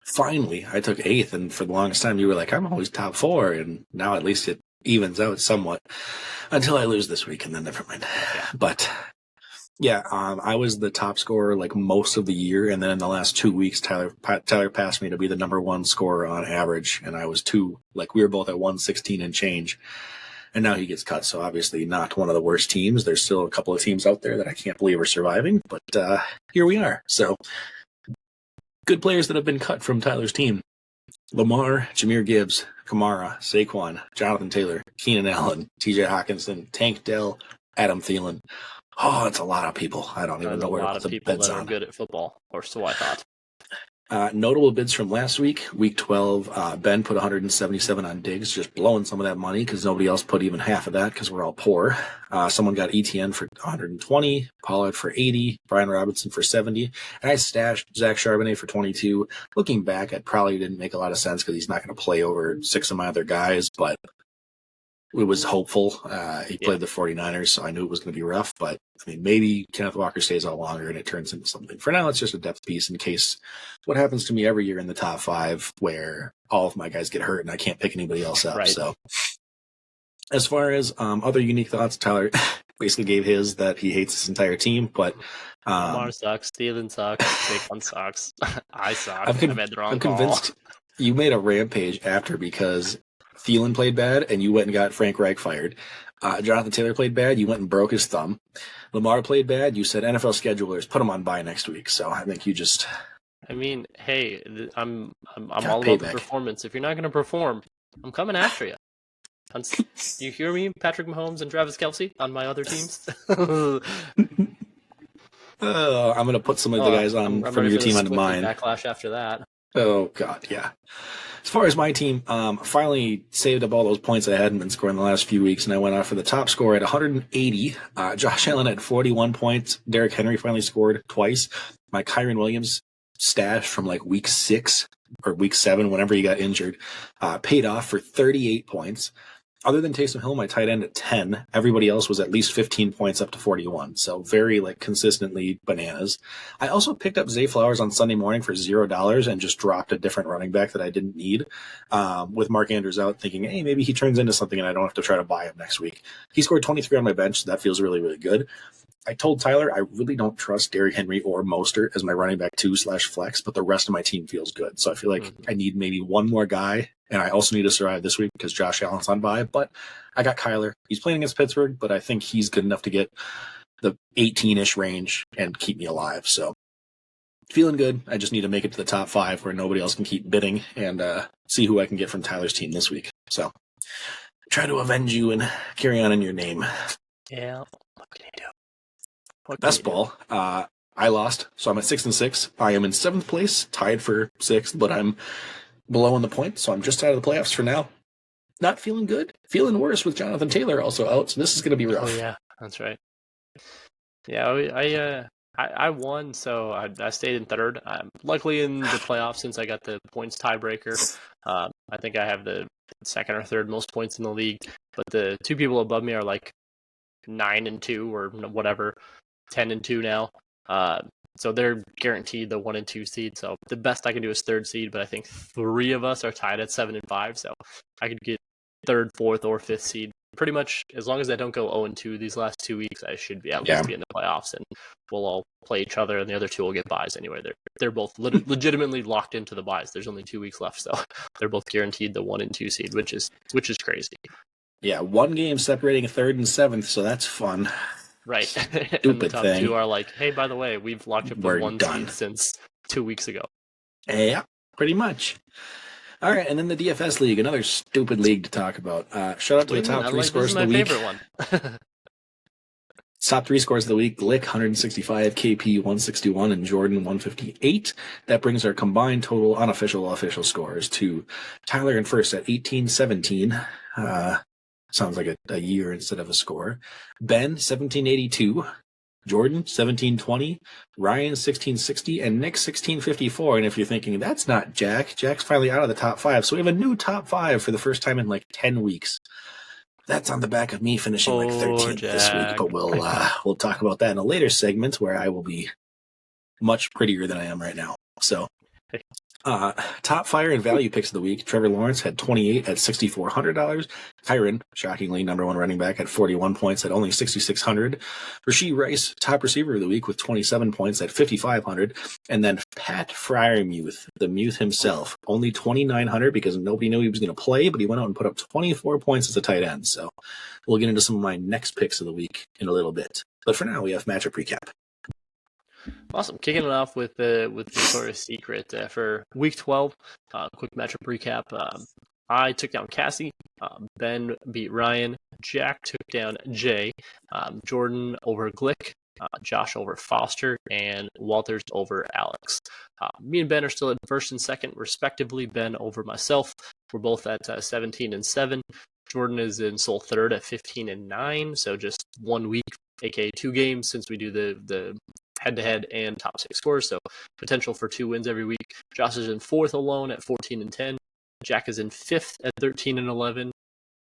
Finally, I took 8th, and for the longest time, you were like, I'm always top 4, and now at least it evens out somewhat until I lose this week, and then never mind. Yeah. But, yeah, I was the top scorer, like, most of the year, and then in the last 2 weeks, Tyler passed me to be the number 1 scorer on average, and I was 2, like, we were both at 116 and change, and now he gets cut, so obviously not one of the worst teams. There's still a couple of teams out there that I can't believe are surviving, but here we are, so good players that have been cut from Tyler's team. Lamar, Jahmyr Gibbs, Kamara, Saquon, Jonathan Taylor, Keenan Allen, TJ Hawkinson, Tank Dell, Adam Thielen. Oh, it's a lot of people. I don't even There's know a where to lot put of the people beds that are on. good at football, or so I thought. Notable bids from last week, week 12, Ben put 177 on Diggs, just blowing some of that money because nobody else put even half of that because we're all poor. Someone got ETN for 120, Pollard for 80, Brian Robinson for 70, and I stashed Zach Charbonnet for 22. Looking back, it probably didn't make a lot of sense because he's not going to play over 6 of my other guys, but it was hopeful. He played the 49ers, so I knew it was going to be rough, but I mean, maybe Kenneth Walker stays out longer and it turns into something. For now, it's just a depth piece in case what happens to me every year in the top 5 where all of my guys get hurt and I can't pick anybody else up. Right. So as far as other unique thoughts, Tyler basically gave his that he hates his entire team, but Lamar sucks, Thielen sucks, Saquon sucks, I suck, I made the wrong I'm call. convinced you made a rampage after because Thielen played bad and you went and got Frank Reich fired. Jonathan Taylor played bad, you went and broke his thumb. Lamar played bad, you said NFL schedulers, put him on bye next week. So I think you just... I mean, hey, I'm Got all about the payback. performance. If you're not going to perform, I'm coming after you. You hear me, Patrick Mahomes and Travis Kelce on my other teams? I'm going to put some of the guys on I'm from ready your for team the onto mine. backlash after that. Oh, God, yeah. As far as my team, finally saved up all those points I hadn't been scoring the last few weeks, and I went out for the top score at 180. Josh Allen had 41 points. Derrick Henry finally scored twice. My Kyron Williams stash from like week 6 or week 7, whenever he got injured, paid off for 38 points. Other than Taysom Hill, my tight end at 10, everybody else was at least 15 points up to 41. So very consistently bananas. I also picked up Zay Flowers on Sunday morning for $0 and just dropped a different running back that I didn't need, with Mark Andrews out, thinking, hey, maybe he turns into something and I don't have to try to buy him next week. He scored 23 on my bench, so that feels really, really good. I told Tyler I really don't trust Derrick Henry or Mostert as my running back 2/flex, but the rest of my team feels good. So I feel like I need maybe one more guy, and I also need to survive this week because Josh Allen's on bye. But I got Kyler. He's playing against Pittsburgh, but I think he's good enough to get the 18-ish range and keep me alive. So feeling good. I just need to make it to the top 5 where nobody else can keep bidding and see who I can get from Tyler's team this week. So try to avenge you and carry on in your name. Yeah, what can you do? Best ball. I lost, so I'm at 6-6. I am in 7th place, tied for 6th, but I'm below in the points, so I'm just out of the playoffs for now. Not feeling good. Feeling worse with Jonathan Taylor also out, so this is going to be rough. Oh yeah, that's right. Yeah, I won, so I stayed in 3rd. I'm luckily in the playoffs since I got the points tiebreaker. I think I have the 2nd or 3rd most points in the league, but the 2 people above me are like 9-2 or whatever. 10-2 now, so they're guaranteed the 1 and 2 seed. So the best I can do is 3rd seed, but I think 3 of us are tied at 7-5. So I could get 3rd, 4th, or 5th seed pretty much as long as I don't go 0-2 these last 2 weeks. I should be at least be in the playoffs, and we'll all play each other, and the other 2 will get buys anyway. They're both legitimately locked into the buys. There's only 2 weeks left, so they're both guaranteed the 1 and 2 seed, which is crazy. Yeah, 1 game separating 3rd and 7th, so that's fun. Right. Stupid and the top thing. 2 are like, hey, by the way, we've locked up the 1 seed since 2 weeks ago. Yeah, pretty much. All right, and then the DFS league, another stupid league to talk about. Shout out to the top 3 scores of the week. This is my favorite one. Top 3 scores of the week: Glick 165, KP 161, and Jordan 158. That brings our combined total unofficial official scores to Tyler in first at 1817. Sounds like a year instead of a score. Ben 1782. Jordan 1720, Ryan 1660, and Nick 1654. And if you're thinking that's not Jack's finally out of the top 5. So we have a new top 5 for the first time in like 10 weeks. That's on the back of me finishing like 13th this week, but we'll talk about that in a later segment where I will be much prettier than I am right now. So top fire and value picks of the week. Trevor Lawrence had 28 at $6,400. Kyron, shockingly, number 1 running back at 41 points at only $6,600. Rashee Rice, top receiver of the week with 27 points at $5,500. And then Pat Fryermuth, the Muth himself, only $2,900 because nobody knew he was going to play, but he went out and put up 24 points as a tight end. So we'll get into some of my next picks of the week in a little bit. But for now, we have matchup recap. Awesome. Kicking it off with Victoria's Secret for Week 12. Quick matchup recap. I took down Cassie. Ben beat Ryan. Jack took down Jay. Jordan over Glick. Josh over Foster, and Walters over Alex. Me and Ben are still at first and second, respectively. Ben over myself. We're both at 17 and 7. Jordan is in sole third at 15 and 9. So just 1 week, aka 2 games, since we do the head-to-head and top 6 scores. So potential for 2 wins every week. Josh is in fourth alone at 14 and 10. Jack is in fifth at 13 and 11.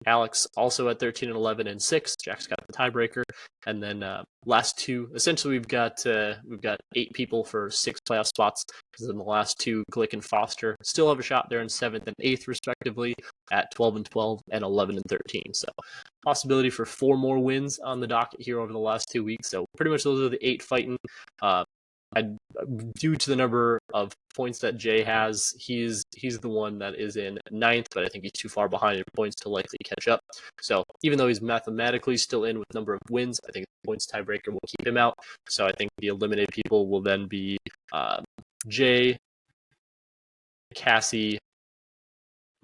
Alex also at 13 and 11 and 6. Jack's got the tiebreaker. And then last two, essentially we've got 8 people for 6 playoff spots. Because in the last 2, Glick and Foster still have a shot. They're in 7th and 8th respectively at 12 and 12 and 11 and 13. So possibility for 4 more wins on the docket here over the last 2 weeks. So pretty much those are the 8 fighting. Due to the number of points that Jay has, he's the one that is in 9th, but I think he's too far behind in points to likely catch up. So even though he's mathematically still in with number of wins, I think the points tiebreaker will keep him out. So I think the eliminated people will then be Jay, Cassie,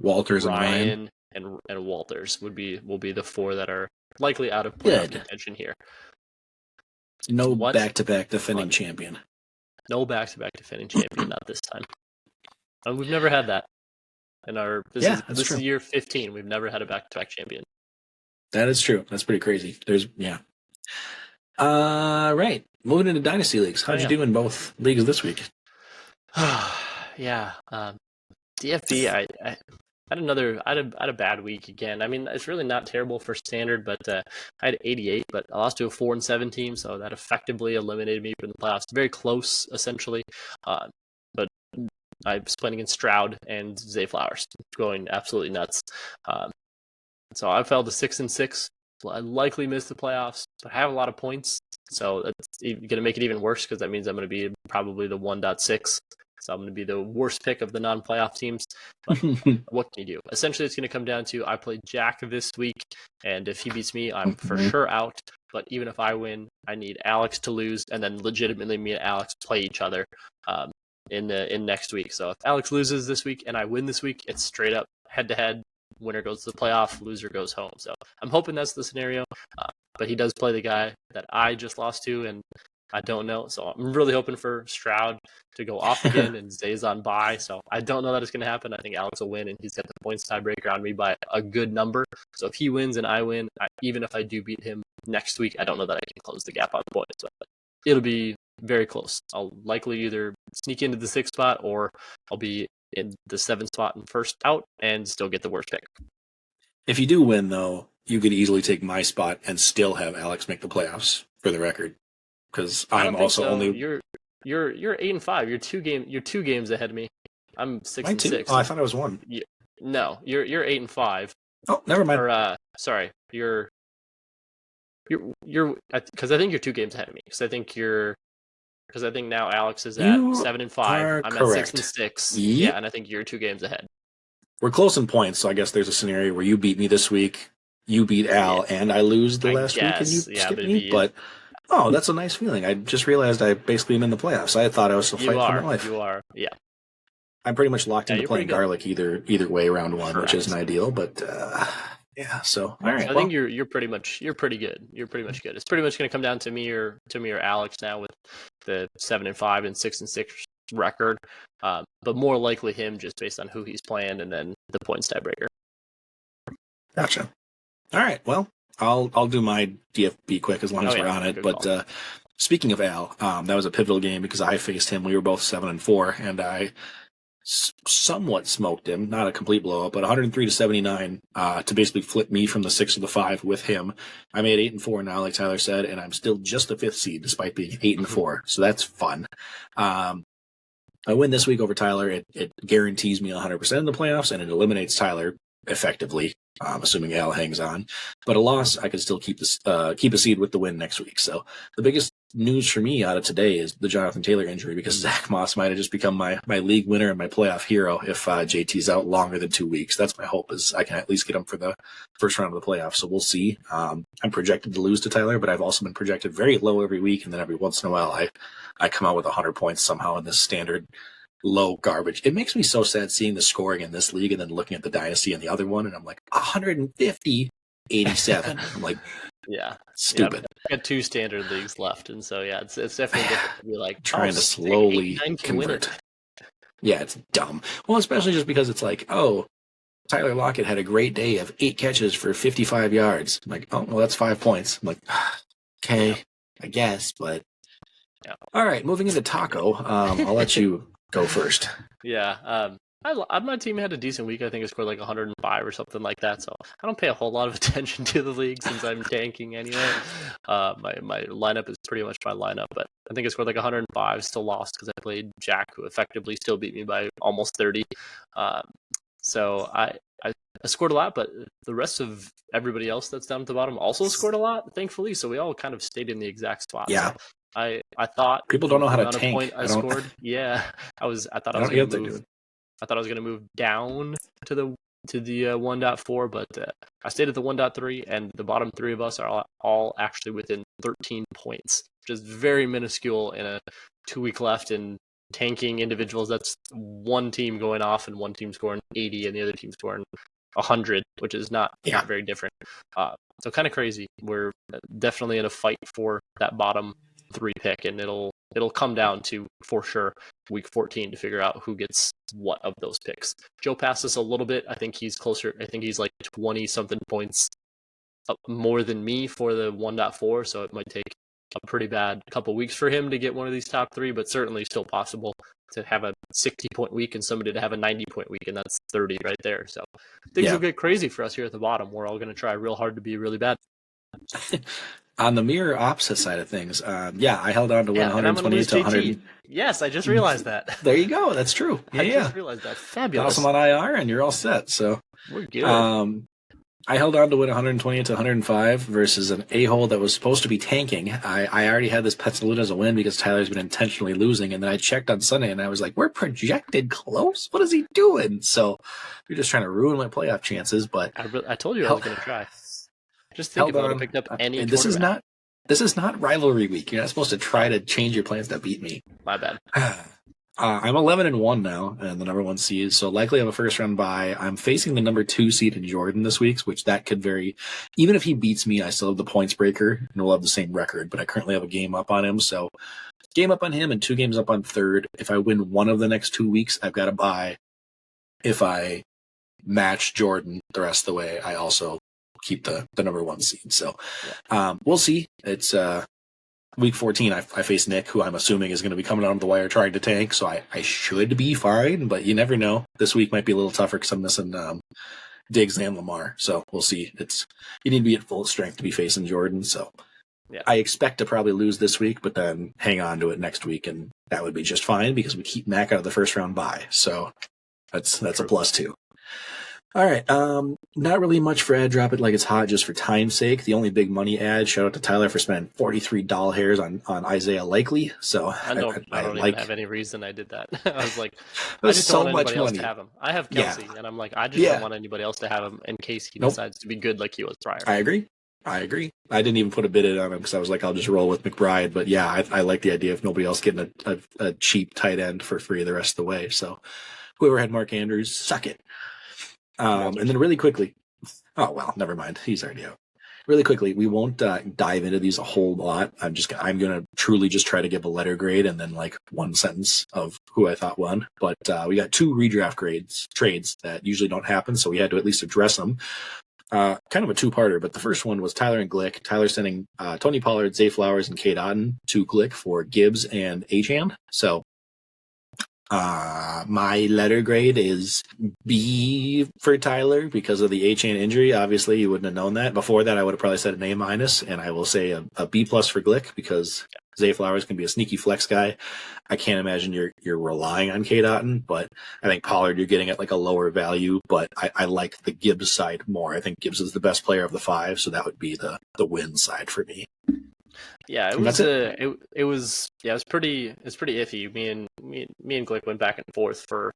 Walters, Ryan, and Walters will be the 4 that are likely out of playoff contention here. No back-to-back defending champion. No back-to-back defending champion, not this time. And we've never had that. This is year 15. We've never had a back-to-back champion. That is true. That's pretty crazy. Right. Moving into Dynasty Leagues. How'd you do in both leagues this week? Yeah. DFB, I had a bad week again. I mean, it's really not terrible for standard, but I had 88, but I lost to a 4-7 team, so that effectively eliminated me from the playoffs. Very close, essentially. But I was playing against Stroud and Zay Flowers, going absolutely nuts. So I fell to 6 and 6. I likely missed the playoffs, but I have a lot of points, so that's going to make it even worse because that means I'm going to be probably the 1.6. So I'm going to be the worst pick of the non-playoff teams. But what can you do? Essentially, it's going to come down to I played Jack this week, and if he beats me, I'm for sure out. But even if I win, I need Alex to lose, and then legitimately me and Alex play each other in next week. So if Alex loses this week and I win this week, it's straight up head-to-head. Winner goes to the playoff, loser goes home. So I'm hoping that's the scenario. But he does play the guy that I just lost to, and I don't know. So I'm really hoping for Stroud to go off again and Zay's on bye. So I don't know that it's going to happen. I think Alex will win, and he's got the points tiebreaker on me by a good number. So if he wins and I win, even if I do beat him next week, I don't know that I can close the gap on points. But it'll be very close. I'll likely either sneak into the 6th spot or I'll be in the 7th spot and first out and still get the worst pick. If you do win, though, you could easily take my spot and still have Alex make the playoffs, for the record. Because I'm also only you're 8 and 5. You're 2 games ahead of me. I'm 6 and 6. Oh, I thought I was 1. No, you're 8 and 5. Oh, never mind. Or sorry, you're because I think you're 2 games ahead of me. Because I think now Alex is at 7 and 5. I'm correct. at 6 and 6. Yep. Yeah, and I think you're 2 games ahead. We're close in points, so I guess there's a scenario where you beat me this week, you beat Al, and I lose the last week, and you skip me. But that's a nice feeling. I just realized I basically am in the playoffs. I thought I was fighting for my life. You are, yeah. I'm pretty much locked into playing Garlic either way round 1, which isn't ideal, but yeah. So all right. I think you're pretty good. You're pretty much good. It's pretty much going to come down to me or Alex now with the 7 and 5 and 6 and 6 record, but more likely him just based on who he's playing and then the points tiebreaker. Gotcha. All right. Well, I'll do my DFB quick as long as we're on it. But speaking of Al, that was a pivotal game because I faced him. We were both 7 and 4, and I somewhat smoked him. Not a complete blowout, but 103-79 to basically flip me from the 6 to the 5 with him. I made 8 and 4 now, like Tyler said, and I'm still just the 5th seed despite being 8 and 4. So that's fun. I win this week over Tyler. It guarantees me 100% in the playoffs, and it eliminates Tyler effectively, assuming Al hangs on. But a loss, I can still keep a seed with the win next week. So the biggest news for me out of today is the Jonathan Taylor injury, because Zach Moss might have just become my league winner and my playoff hero if JT's out longer than 2 weeks. That's my hope, is I can at least get him for the first round of the playoffs. So we'll see. I'm projected to lose to Tyler, but I've also been projected very low every week, and then every once in a while I come out with 100 points somehow in this standard low garbage. It makes me so sad seeing the scoring in this league and then looking at the dynasty and the other one, and I'm like 150, 87. I'm like, yeah, stupid. I got 2 standard leagues left, and so yeah, it's definitely different to be like trying to slowly convert. Yeah, it's dumb. Well, especially just because it's like, oh, Tyler Lockett had a great day of 8 catches for 55 yards. I'm like, oh, well, that's 5 points. I'm like, okay, I guess, but all right. Moving into Taco, I'll let you go first. Yeah. My team had a decent week. I think I scored like 105 or something like that. So I don't pay a whole lot of attention to the league since I'm tanking anyway. My lineup is pretty much my lineup, but I think I scored like 105. Still lost because I played Jack, who effectively still beat me by almost 30. So I scored a lot, but the rest of everybody else that's down at the bottom also scored a lot, thankfully. So we all kind of stayed in the exact spot. Yeah. So I thought people don't know how to tank. Point I scored. Yeah, I thought I was going to move. I thought I was going to move down to the 1.4, but I stayed at the 1.3, and the bottom 3 of us are all actually within 13 points, which is very minuscule in a 2 week left. And tanking individuals, that's one team going off and one team scoring 80 and the other team scoring 100, which is not very different. So kind of crazy. We're definitely in a fight for that bottom 3 pick, and it'll come down to, for sure, week 14 to figure out who gets what of those picks. Joe passed us a little bit. I think he's closer. I think he's like 20 something points more than me for the 1.4, so it might take a pretty bad couple weeks for him to get one of these top 3, but certainly still possible to have a 60-point week and somebody to have a 90-point week, and that's 30 right there. So things will get crazy for us here at the bottom. We're all going to try real hard to be really bad. On the mirror opposite side of things, I held on to win 128 to 100. Yes, I just realized that. There you go. That's true. I just realized that. Fabulous. Awesome on IR, and you're all set. So we're good. I held on to win 128 to 105 versus an a-hole that was supposed to be tanking. I already had this penciled as a win because Tyler's been intentionally losing, and then I checked on Sunday and I was like, we're projected close? What is he doing? So you're just trying to ruin my playoff chances, but I told you I was going to try. Just think if I would have picked up any quarterback. This is not rivalry week. You're not supposed to try to change your plans to beat me. My bad. I'm 11-1 now, and the number 1 seed, so likely have a first round bye. I'm facing the number 2 seed in Jordan this week, which that could vary. Even if he beats me, I still have the points breaker, and we'll have the same record, but I currently have a game up on him, so game up on him and 2 games up on third. If I win one of the next 2 weeks, I've got a bye. If I match Jordan the rest of the way, I also keep the number 1 seed. So we'll see. It's week 14, I face Nick, who I'm assuming is going to be coming on the wire trying to tank, so I should be fine, but you never know. This week might be a little tougher because I'm missing Diggs and Lamar, so we'll see. You need to be at full strength to be facing Jordan, so I expect to probably lose this week, but then hang on to it next week, and that would be just fine because we keep Mac out of the first round bye, so that's a +2. All right, not really much for ad drop it like it's hot just for time's sake. The only big money ad, shout out to Tyler for spending 43 doll hairs on Isaiah Likely. So I don't even have any reason I did that. I was like, I just don't want anybody else to have him. I have Kelsey, and I'm like, I just don't want anybody else to have him in case he decides to be good like he was prior. I agree. I didn't even put a bid in on him because I was like, I'll just roll with McBride. But yeah, I like the idea of nobody else getting a cheap tight end for free the rest of the way. So whoever had Mark Andrews, suck it. And then really quickly, oh, well, never mind. He's already out. Really quickly, we won't dive into these a whole lot. I'm going to truly just try to give a letter grade and then like one sentence of who I thought won. But we got 2 redraft trades that usually don't happen, so we had to at least address them. Kind of a 2-parter, but the first one was Tyler and Glick. Tyler sending Tony Pollard, Zay Flowers, and Kate Otten to Glick for Gibbs and Achane. So my letter grade is B for Tyler because of the Achane injury. Obviously, you wouldn't have known that. Before that, I would have probably said an A-, and I will say a B+ for Glick because Zay Flowers can be a sneaky flex guy. I can't imagine you're relying on Kate Otten, but I think Pollard you're getting at like a lower value, but I like the Gibbs side more. I think Gibbs is the best player of the 5, so that would be the win side for me. Yeah, it And was that's it. it was it's pretty iffy. Me and Glick went back and forth for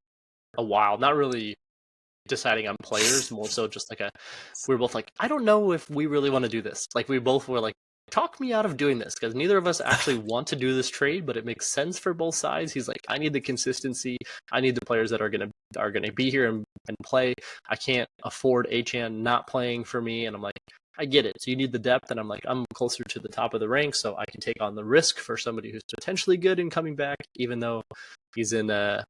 a while, not really deciding on players, more so just like we were both like, I don't know if we really want to do this. Like we both were like, talk me out of doing this because neither of us actually want to do this trade, but it makes sense for both sides. He's like, I need the consistency. I need the players that are gonna be here and play. I can't afford Achan not playing for me, and I'm like, I get it. So you need the depth, and I'm like, I'm closer to the top of the ranks, so I can take on the risk for somebody who's potentially good in coming back, even though he's in a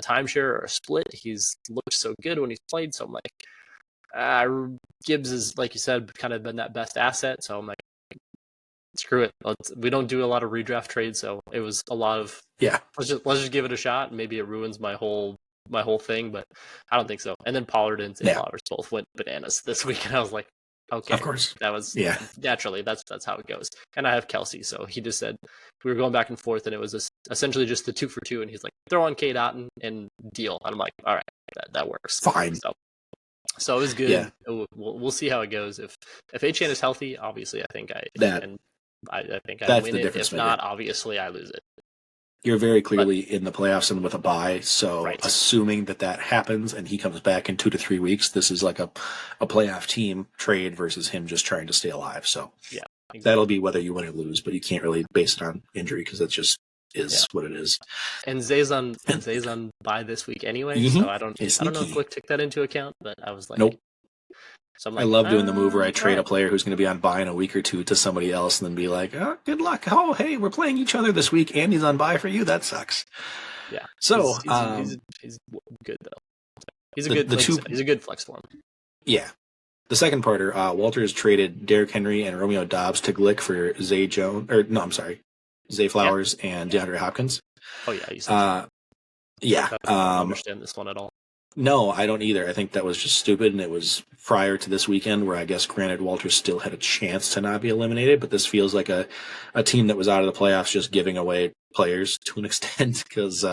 timeshare or a split. He's looked so good when he's played, so I'm like, Gibbs is, like you said, kind of been that best asset. So I'm like, screw it. We don't do a lot of redraft trades, so it was a lot of Yeah. let's just give it a shot. Maybe it ruins my whole thing, but I don't think so. And then Pollard and Zay Yeah. Flowers both went bananas this week, and I was like, okay, Of course. that was Yeah. naturally that's how it goes. And I have Kelsey, so he just said we were going back and forth, and it was essentially just the 2 for 2, and he's like, throw on K. Dotton and deal. And I'm like, all right, that works. Fine. So it was good. Yeah. We'll see how it goes. If Achan is healthy, obviously I think That I think I that's win the it. difference If maker. not, obviously I lose it. You're very But clearly in the playoffs and with a bye, so right, assuming that happens and he comes back in 2 to 3 weeks, this is like a playoff team trade versus him just trying to stay alive. So yeah, that'll exactly. be whether you win or lose, but you can't really base it on injury because it just Yeah, is what it is. and And Zay's on bye this week anyway, so mm-hmm, I don't it's I don't know if sneaky. Glick took that into account, but I was like, Nope. so I'm I like, love doing the move where I all trade a right, player who's going to be on bye in a week or two to somebody else and then be like, oh, good luck. Oh, hey, we're playing each other this week and he's on bye for you. That sucks. yeah, So, he's good though. He's a good, the like you two, said, he's a good flex for him. yeah. The second parter, Walters traded Derrick Henry and Romeo Dobbs to Glick for Zay Jones, or no, I'm sorry, Zay Yeah, Flowers and DeAndre Hopkins. oh yeah, you said so. Yeah. I don't understand this one at all. No, I don't either. I think that was just stupid, and it was prior to this weekend where I guess granted Walters still had a chance to not be eliminated, but this feels like a team that was out of the playoffs just giving away players to an extent because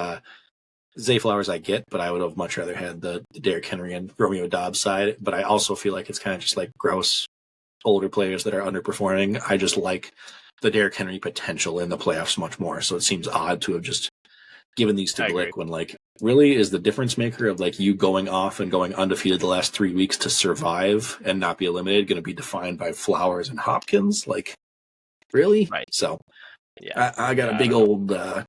Zay Flowers I get, but I would have much rather had the Derrick Henry and Romeo Dobbs side. But I also feel like it's kind of just like gross older players that are underperforming. I just like the Derrick Henry potential in the playoffs much more. So it seems odd to have just given these to I agree. Glick when like really is the difference maker of like you going off and going undefeated the last 3 weeks to survive and not be eliminated going to be defined by Flowers and Hopkins? Like really? Right. So Yeah. I got a I big don't know. old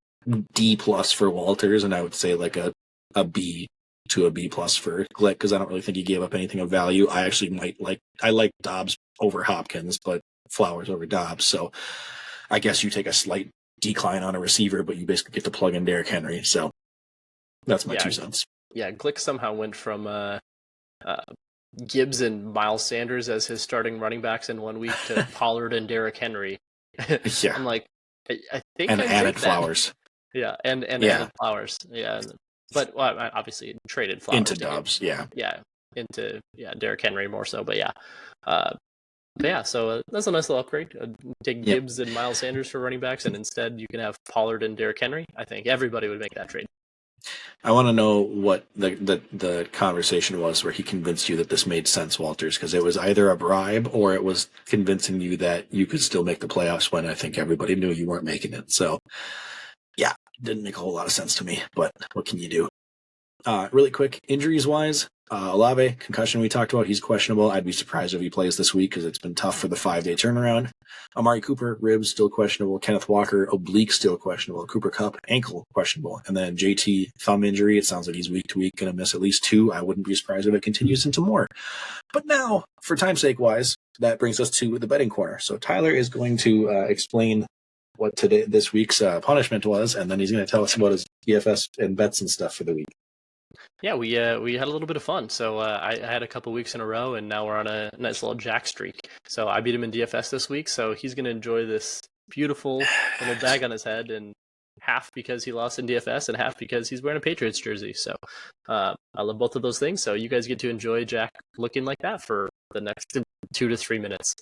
D plus for Walters, and I would say like a B to a B plus for Glick because I don't really think he gave up anything of value. I actually I like Dobbs over Hopkins, but Flowers over Dobbs. So I guess you take a slight decline on a receiver, but you basically get to plug in Derrick Henry. So that's my Yeah. 2 cents. Yeah. Glick somehow went from uh, Gibbs and Miles Sanders as his starting running backs in 1 week to Pollard and Derrick Henry. Yeah, I'm like, I think and I'd added take that. Flowers. Yeah, and Yeah, added Flowers. Yeah, but well, I obviously traded into Flowers to get, Dobbs. Yeah, into Derrick Henry more so. But yeah, so that's a nice little upgrade. Take yep. Gibbs and Miles Sanders for running backs, and instead you can have Pollard and Derrick Henry. I think everybody would make that trade. I want to know what the conversation was where he convinced you that this made sense, Walters, because it was either a bribe or it was convincing you that you could still make the playoffs when I think everybody knew you weren't making it. So, yeah, didn't make a whole lot of sense to me, but what can you do? Really quick, injuries-wise, Olave, concussion we talked about, he's questionable. I'd be surprised if he plays this week because it's been tough for the 5-day turnaround. Amari Cooper, ribs, still questionable. Kenneth Walker, oblique, still questionable. Cooper Kupp, ankle, questionable. And then JT, thumb injury. It sounds like he's week to week, going to miss at least 2. I wouldn't be surprised if it continues into more. But now, for time's sake-wise, that brings us to the betting corner. So Tyler is going to explain what this week's punishment was, and then he's going to tell us about his DFS and bets and stuff for the week. Yeah, we had a little bit of fun. So I had a couple weeks in a row, and now we're on a nice little jack streak. So I beat him in DFS this week, so he's going to enjoy this beautiful little bag on his head, and half because he lost in DFS, and half because he's wearing a Patriots jersey. So I love both of those things. So you guys get to enjoy Jack looking like that for the next 2 to 3 minutes.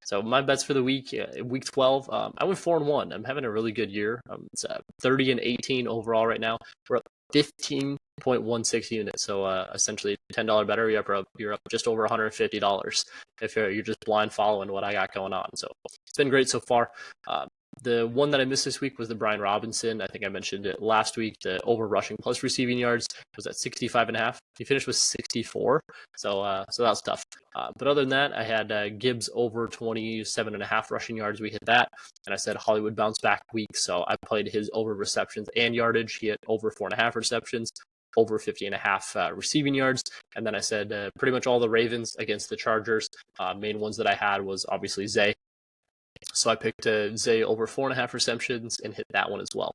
So my bets for the week, week 12, I went 4-1. I'm having a really good year. It's 30-18 overall right now. We're up 15.16 units. So essentially $10 better. You're up just over $150 if you're just blind following what I got going on. So it's been great so far. The one that I missed this week was the Brian Robinson. I think I mentioned it last week. The over rushing plus receiving yards was at 65.5. He finished with 64. So that was tough. But other than that, I had Gibbs over 27.5 rushing yards. We hit that. And I said Hollywood bounce back week. So I played his over receptions and yardage. He had over 4.5 receptions, over 50.5 receiving yards. And then I said pretty much all the Ravens against the Chargers. Main ones that I had was obviously Zay. So I picked Zay over 4.5 receptions and hit that one as well.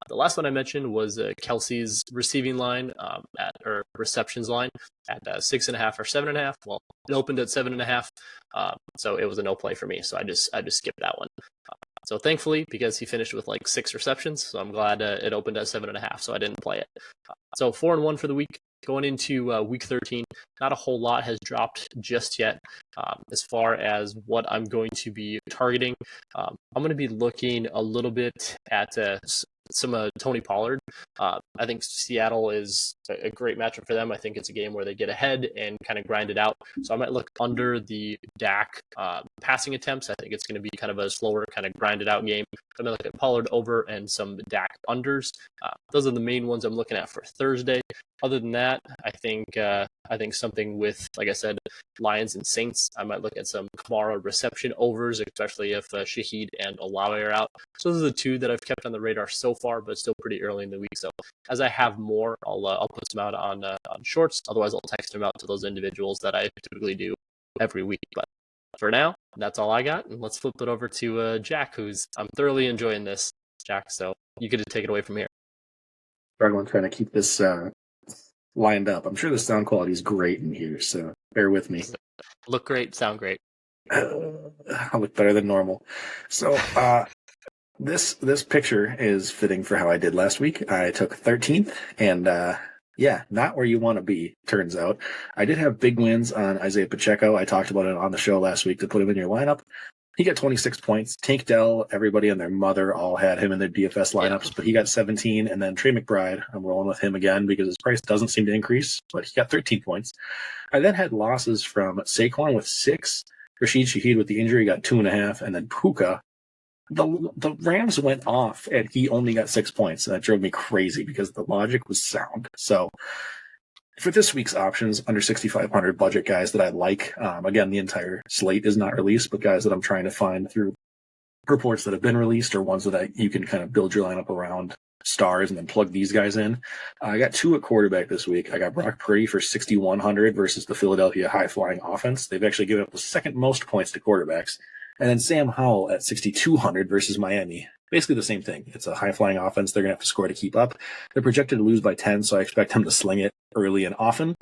The last one I mentioned was Kelsey's receiving line or receptions line at 6.5 or 7.5. Well, it opened at 7.5, so it was a no play for me. So I just skipped that one. So thankfully, because he finished with like 6 receptions, so I'm glad it opened at 7.5. So I didn't play it. So 4-1 for the week. Going into week 13, not a whole lot has dropped just yet. As far as what I'm going to be targeting, I'm going to be looking a little bit at some Tony Pollard. I think Seattle is a great matchup for them. I think it's a game where they get ahead and kind of grind it out. So I might look under the Dak passing attempts. I think it's going to be kind of a slower, kind of grinded out game. I'm going to look at Pollard over and some Dak unders. Those are the main ones I'm looking at for Thursday. Other than that, I think something with, like I said, Lions and Saints. I might look at some Kamara reception overs, especially if Shaheed and Olave are out. So those are the two that I've kept on the radar so far, but still pretty early in the week. So as I have more, I'll put them out on shorts. Otherwise, I'll text them out to those individuals that I typically do every week. But for now, that's all I got. And let's flip it over to Jack, I'm thoroughly enjoying this, Jack. So you get to take it away from here. Struggling trying to keep this lined up. I'm sure the sound quality is great in here, so bear with me. Look great, sound great. I look better than normal. So this picture is fitting for how I did last week. I took 13th, and not where you want to be, turns out. I did have big wins on Isaiah Pacheco. I talked about it on the show last week to put him in your lineup. He got 26 points. Tank Dell, everybody and their mother all had him in their DFS lineups, but he got 17. And then Trey McBride, I'm rolling with him again because his price doesn't seem to increase, but he got 13 points. I then had losses from Saquon with 6, Rashid Shaheed with the injury got 2.5, and then Puka. The Rams went off, and he only got 6 points, and that drove me crazy because the logic was sound. So for this week's options, under 6,500 budget guys that I like, again, the entire slate is not released, but guys that I'm trying to find through reports that have been released or ones that you can kind of build your lineup around stars and then plug these guys in. I got 2 at quarterback this week. I got Brock Purdy for 6,100 versus the Philadelphia high-flying offense. They've actually given up the second most points to quarterbacks. And then Sam Howell at 6,200 versus Miami. Basically the same thing. It's a high-flying offense. They're going to have to score to keep up. They're projected to lose by 10, so I expect them to sling it early and often.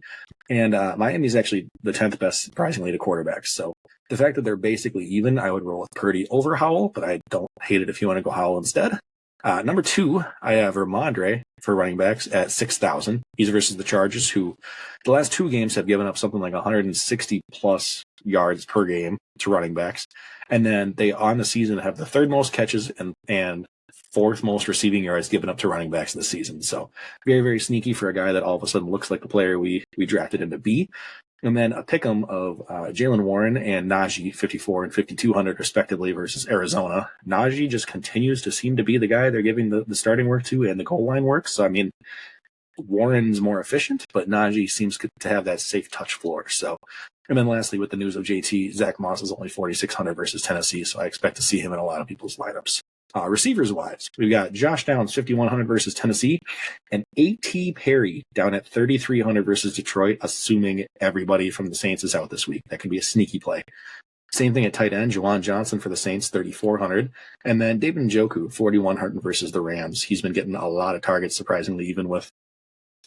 And Miami's actually the 10th best, surprisingly, to quarterbacks. So the fact that they're basically even, I would roll with Purdy over Howell, but I don't hate it if you want to go Howell instead. Number 2, I have Ramondre for running backs at 6,000. He's versus the Chargers, who the last 2 games have given up something like 160-plus yards per game to running backs. And then they, on the season, have the 3rd most catches and 4th most receiving yards given up to running backs this season. So very, very sneaky for a guy that all of a sudden looks like the player we drafted him to be. And then a pick'em of Jaylen Warren and Najee, 54 and 5,200 respectively versus Arizona. Najee just continues to seem to be the guy they're giving the starting work to and the goal line work. So, I mean, Warren's more efficient, but Najee seems to have that safe touch floor. So, and then lastly, with the news of JT, Zach Moss is only 4,600 versus Tennessee. So I expect to see him in a lot of people's lineups. Receivers-wise, we've got Josh Downs, 5,100 versus Tennessee, and A.T. Perry down at 3,300 versus Detroit, assuming everybody from the Saints is out this week. That could be a sneaky play. Same thing at tight end, Juwan Johnson for the Saints, 3,400. And then David Njoku, 4,100 versus the Rams. He's been getting a lot of targets, surprisingly, even with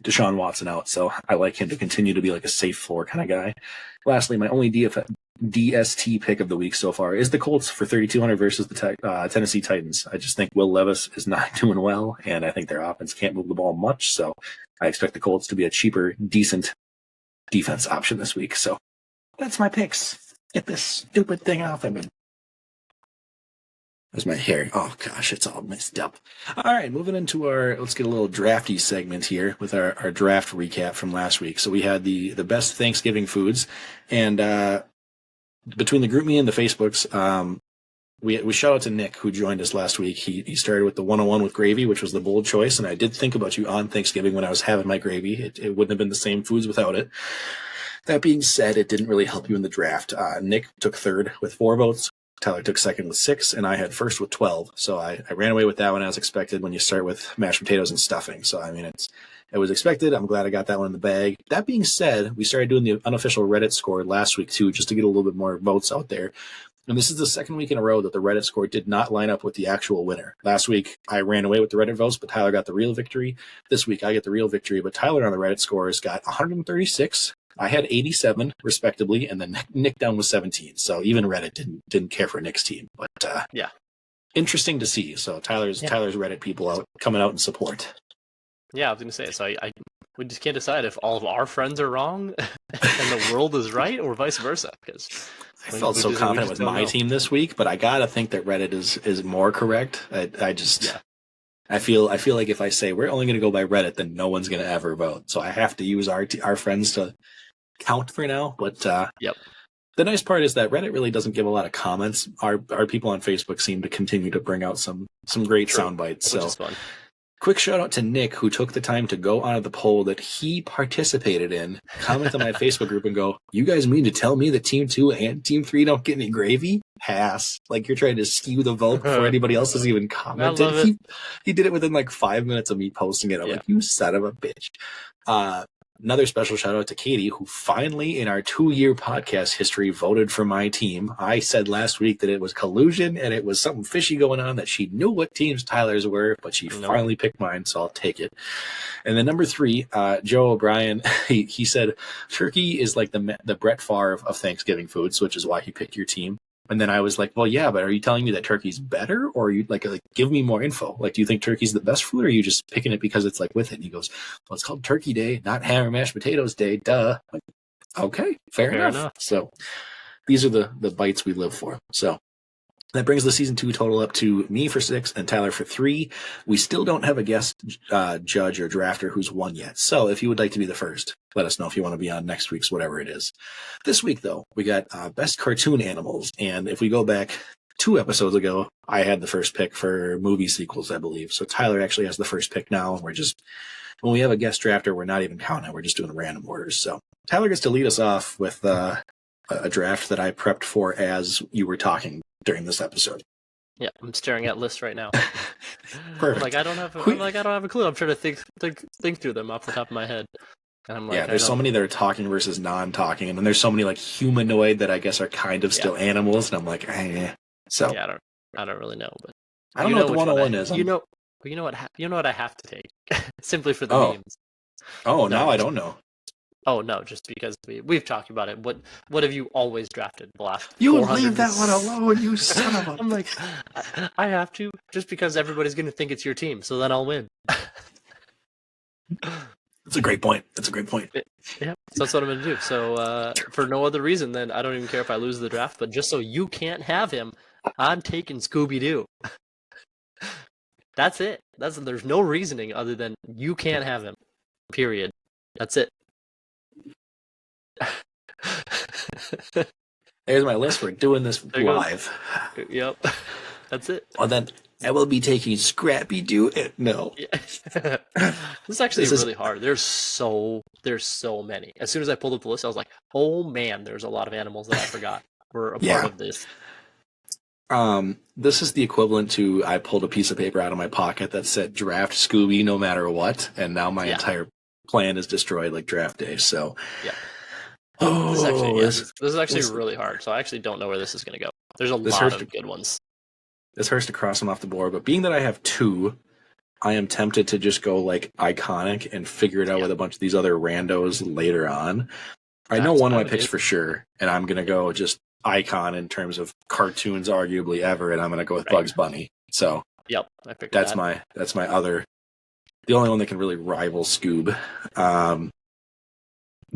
Deshaun Watson out. So I like him to continue to be like a safe floor kind of guy. Lastly, my only DST pick of the week so far is the Colts for 3,200 versus the Tennessee Titans. I just think Will Levis is not doing well, and I think their offense can't move the ball much. So I expect the Colts to be a cheaper, decent defense option this week. So that's my picks. Get this stupid thing off of me. That's my hair. Oh gosh, it's all messed up. All right, moving into let's get a little drafty segment here with our draft recap from last week. So we had the best Thanksgiving foods, and between the group me and the Facebooks, we shout out to Nick who joined us last week. He started with the 101 with gravy, which was the bold choice, and I did think about you on Thanksgiving when I was having my gravy. It wouldn't have been the same foods without it. That being said, it didn't really help you in the draft. Nick took third with 4 votes. Tyler took second with 6, and I had first with 12. So I ran away with that one as expected when you start with mashed potatoes and stuffing. So, I mean, it was expected. I'm glad I got that one in the bag. That being said, we started doing the unofficial Reddit score last week, too, just to get a little bit more votes out there. And this is the second week in a row that the Reddit score did not line up with the actual winner. Last week, I ran away with the Reddit votes, but Tyler got the real victory. This week, I get the real victory, but Tyler on the Reddit scores got 136. I had 87, respectively, and then Nick down was 17. So even Reddit didn't care for Nick's team. But yeah, interesting to see. So Tyler's Reddit people coming out in support. Yeah, I was going to say, so we just can't decide if all of our friends are wrong and the world is right, or vice versa. Because I felt so confident with my team this week, but I gotta think that Reddit is more correct. I feel like if I say we're only going to go by Reddit, then no one's going to ever vote. So I have to use our friends to count for now. But yep. The nice part is that Reddit really doesn't give a lot of comments. Our people on Facebook seem to continue to bring out some great sound bites. Which so is fun. Quick shout out to Nick, who took the time to go onto the poll that he participated in, comment on my Facebook group and go, "You guys mean to tell me that Team 2 and Team 3 don't get any gravy?" Pass. Like you're trying to skew the vote before anybody else has even commented. He did it within like 5 minutes of me posting it. I'm like, you son of a bitch. Another special shout out to Katie, who finally in our 2-year podcast history voted for my team. I said last week that it was collusion and it was something fishy going on, that she knew what teams Tyler's were, but she finally picked mine, so I'll take it. And then number 3, Joe O'Brien, he said turkey is like the Brett Favre of Thanksgiving foods, which is why he picked your team. And then I was like, well, yeah, but are you telling me that turkey's better, or are you like give me more info? Like, do you think turkey's the best food, or are you just picking it because it's like with it? And he goes, well, it's called Turkey Day, not ham or mashed potatoes day. Duh. Like, okay, fair enough. So these are the bites we live for. So that brings the season 2 total up to me for 6 and Tyler for 3. We still don't have a guest judge or drafter who's won yet. So if you would like to be the first, let us know if you want to be on next week's whatever it is. This week, though, we got best cartoon animals. And if we go back 2 episodes ago, I had the first pick for movie sequels, I believe. So Tyler actually has the first pick now. We're just, when we have a guest drafter, we're not even counting. We're just doing random orders. So Tyler gets to lead us off with a draft that I prepped for as you were talking during this episode. Yeah, I'm staring at lists right now. Perfect. I don't have a clue. I'm trying to think through them off the top of my head. And I'm like, there's so many that are talking versus non-talking, and then there's so many like humanoid that I guess are kind of still animals, and I'm like, So yeah, I don't really know, but I don't know what the 101 is. You know what I have to take simply for the memes. Oh, now I don't know. Oh no, just because we've talked about it. What have you always drafted the last? You leave that one alone, you son of a. I'm like, I have to, just because everybody's going to think it's your team, so then I'll win. That's a great point. Yeah, so that's what I'm going to do. So for no other reason than I don't even care if I lose the draft, but just so you can't have him, I'm taking Scooby-Doo. That's it. There's no reasoning other than you can't have him. Period. That's it. There's my list. We're doing this live. Yep. That's it. Well, then I will be taking Scrappy-Doo. No. Yeah. This is really hard. There's so many. As soon as I pulled up the list, I was like, oh man, there's a lot of animals that I forgot were a part of this. This is the equivalent to I pulled a piece of paper out of my pocket that said draft Scooby no matter what, and now my entire plan is destroyed like draft day. So yeah. Oh, this is actually really hard. So I actually don't know where this is going to go. There's a lot of good ones. This hurts to cross them off the board, but being that I have 2, I am tempted to just go like iconic and figure it out with a bunch of these other randos later on. I know one of my picks for sure, and I'm going to go just icon in terms of cartoons arguably ever, and I'm going to go with Bugs Bunny. So yep, I picked that's my other, the only one that can really rival Scoob.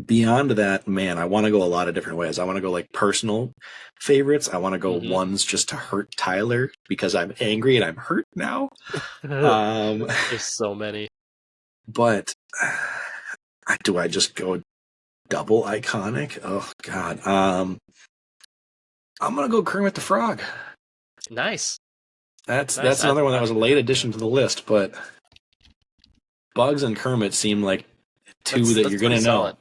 beyond that, man, I want to go a lot of different ways. I want to go like personal favorites. I want to go ones just to hurt Tyler because I'm angry and I'm hurt now. There's so many. But do I just go double iconic? Oh God. I'm gonna go Kermit the Frog. Nice. That's another one that was a late addition to the list, but Bugs and Kermit seem like two that you're gonna know. Solid.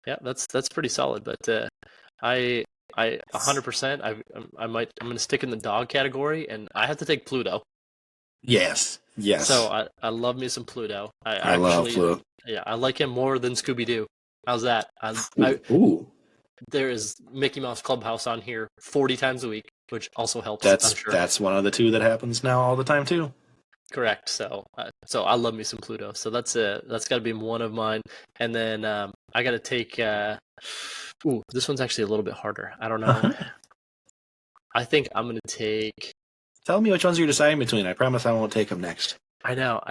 Yeah, that's pretty solid. But I 100%. I'm gonna stick in the dog category, and I have to take Pluto. Yes. So I love me some Pluto. I love Pluto. Yeah, I like him more than Scooby Doo. How's that? Ooh. There is Mickey Mouse Clubhouse on here 40 times a week, which also helps. That's one of the two that happens now all the time too. Correct. So I love me some Pluto. So that's got to be one of mine. And then I got to take. This one's actually a little bit harder. I don't know. I think I'm gonna take. Tell me which ones you're deciding between. I promise I won't take them next. I know.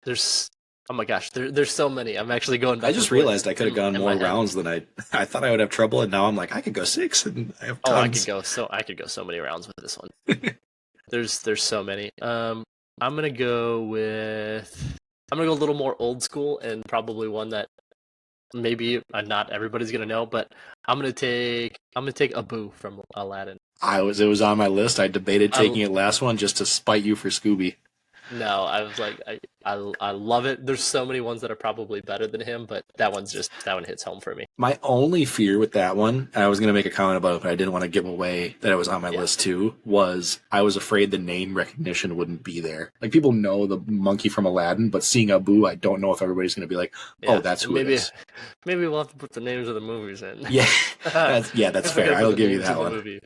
There's. Oh my gosh, there's so many. I'm actually going back. I just realized I could have gone more rounds than I thought I would have trouble, and now I'm like I could go 6, and I have tons. I could go so many rounds with this one. There's so many. I'm gonna go a little more old school, and probably one that maybe not everybody's gonna know, but I'm gonna take Abu from Aladdin. It was on my list. I debated taking it last one just to spite you for Scooby. No, I was like, I love it. There's so many ones that are probably better than him, but that one hits home for me. My only fear with that one, and I was going to make a comment about it, but I didn't want to give away that it was on my list too, was I was afraid the name recognition wouldn't be there. Like, people know the monkey from Aladdin, but seeing Abu, I don't know if everybody's going to be like, oh, that's who it is. Maybe we'll have to put the names of the movies in. Yeah, that's fair. I'll give you that one. No,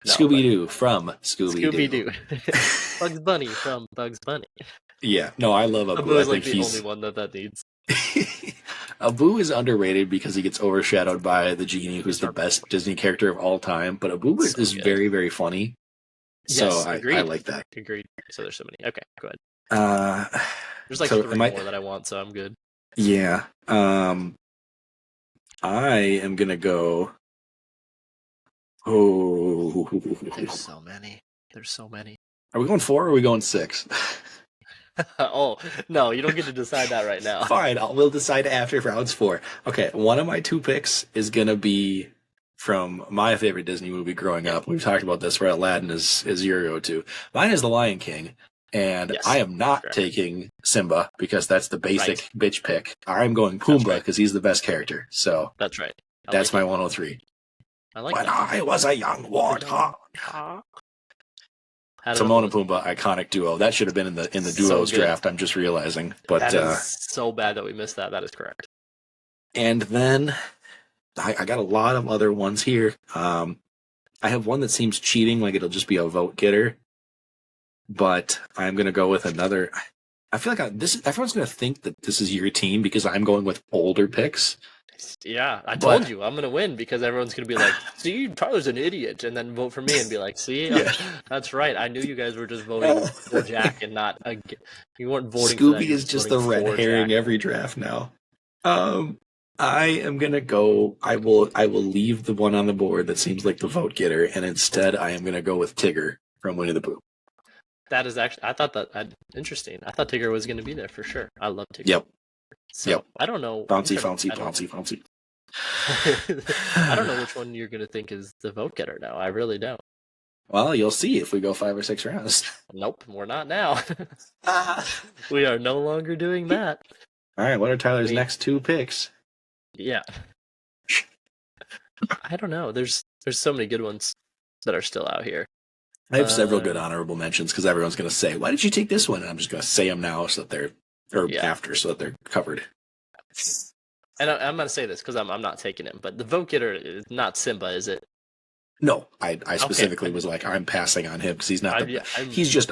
Scooby-Doo from Scooby-Doo. Bugs Bunny from Bugs Bunny. Yeah, no, I love Abu. Abu is like the only one that needs. Abu is underrated because he gets overshadowed by the genie, who's the best Disney character of all time. But Abu is very, very funny. So yes, I like that. Agreed. So there's so many. Okay, go ahead. There's like 3 more that I want, so I'm good. Yeah. I am gonna go. Oh, there's so many. Are we going 4 or are we going 6? Oh, no, you don't get to decide that right now. Fine, we'll decide after rounds 4. Okay, one of my 2 picks is going to be from my favorite Disney movie growing up. We've talked about this, where Aladdin is your go-to. Mine is The Lion King, and I am not taking Simba because that's the basic bitch pick. I'm going Pumbaa because he's the best character. So that's right. That's my 103. I like when I was a young warthog. Timon and Pumbaa, iconic duo. That should have been in the duos draft. I'm just realizing, but that is so bad that we missed that. That is correct. And then I got a lot of other ones here. I have one that seems cheating, like it'll just be a vote getter. But I'm gonna go with another. I feel like everyone's gonna think that this is your team because I'm going with older picks. Yeah, I told you I'm gonna win because everyone's gonna be like, "See, Tyler's an idiot," and then vote for me and be like, "See, that's right. I knew you guys were just voting for Jack and not you weren't voting." Scooby is just the red herring every draft now. I am gonna go. I will leave the one on the board that seems like the vote getter, and instead I am gonna go with Tigger from Winnie the Pooh. That is actually, I thought that interesting. I thought Tigger was gonna be there for sure. I love Tigger. Yep. So, I don't know. Bouncy. I don't know which one you're going to think is the vote getter now. I really don't. Well, you'll see if we go 5 or 6 rounds. Nope, we're not now. We are no longer doing that. All right, what are Tyler's next 2 picks? Yeah. I don't know. There's so many good ones that are still out here. I have several good honorable mentions because everyone's going to say, why did you take this one? And I'm just going to say them now so that they're after, so that they're covered. And I'm going to say this because I'm not taking him, but the vote getter is not Simba, is it? No, I specifically was like, I'm passing on him because he's not. He's just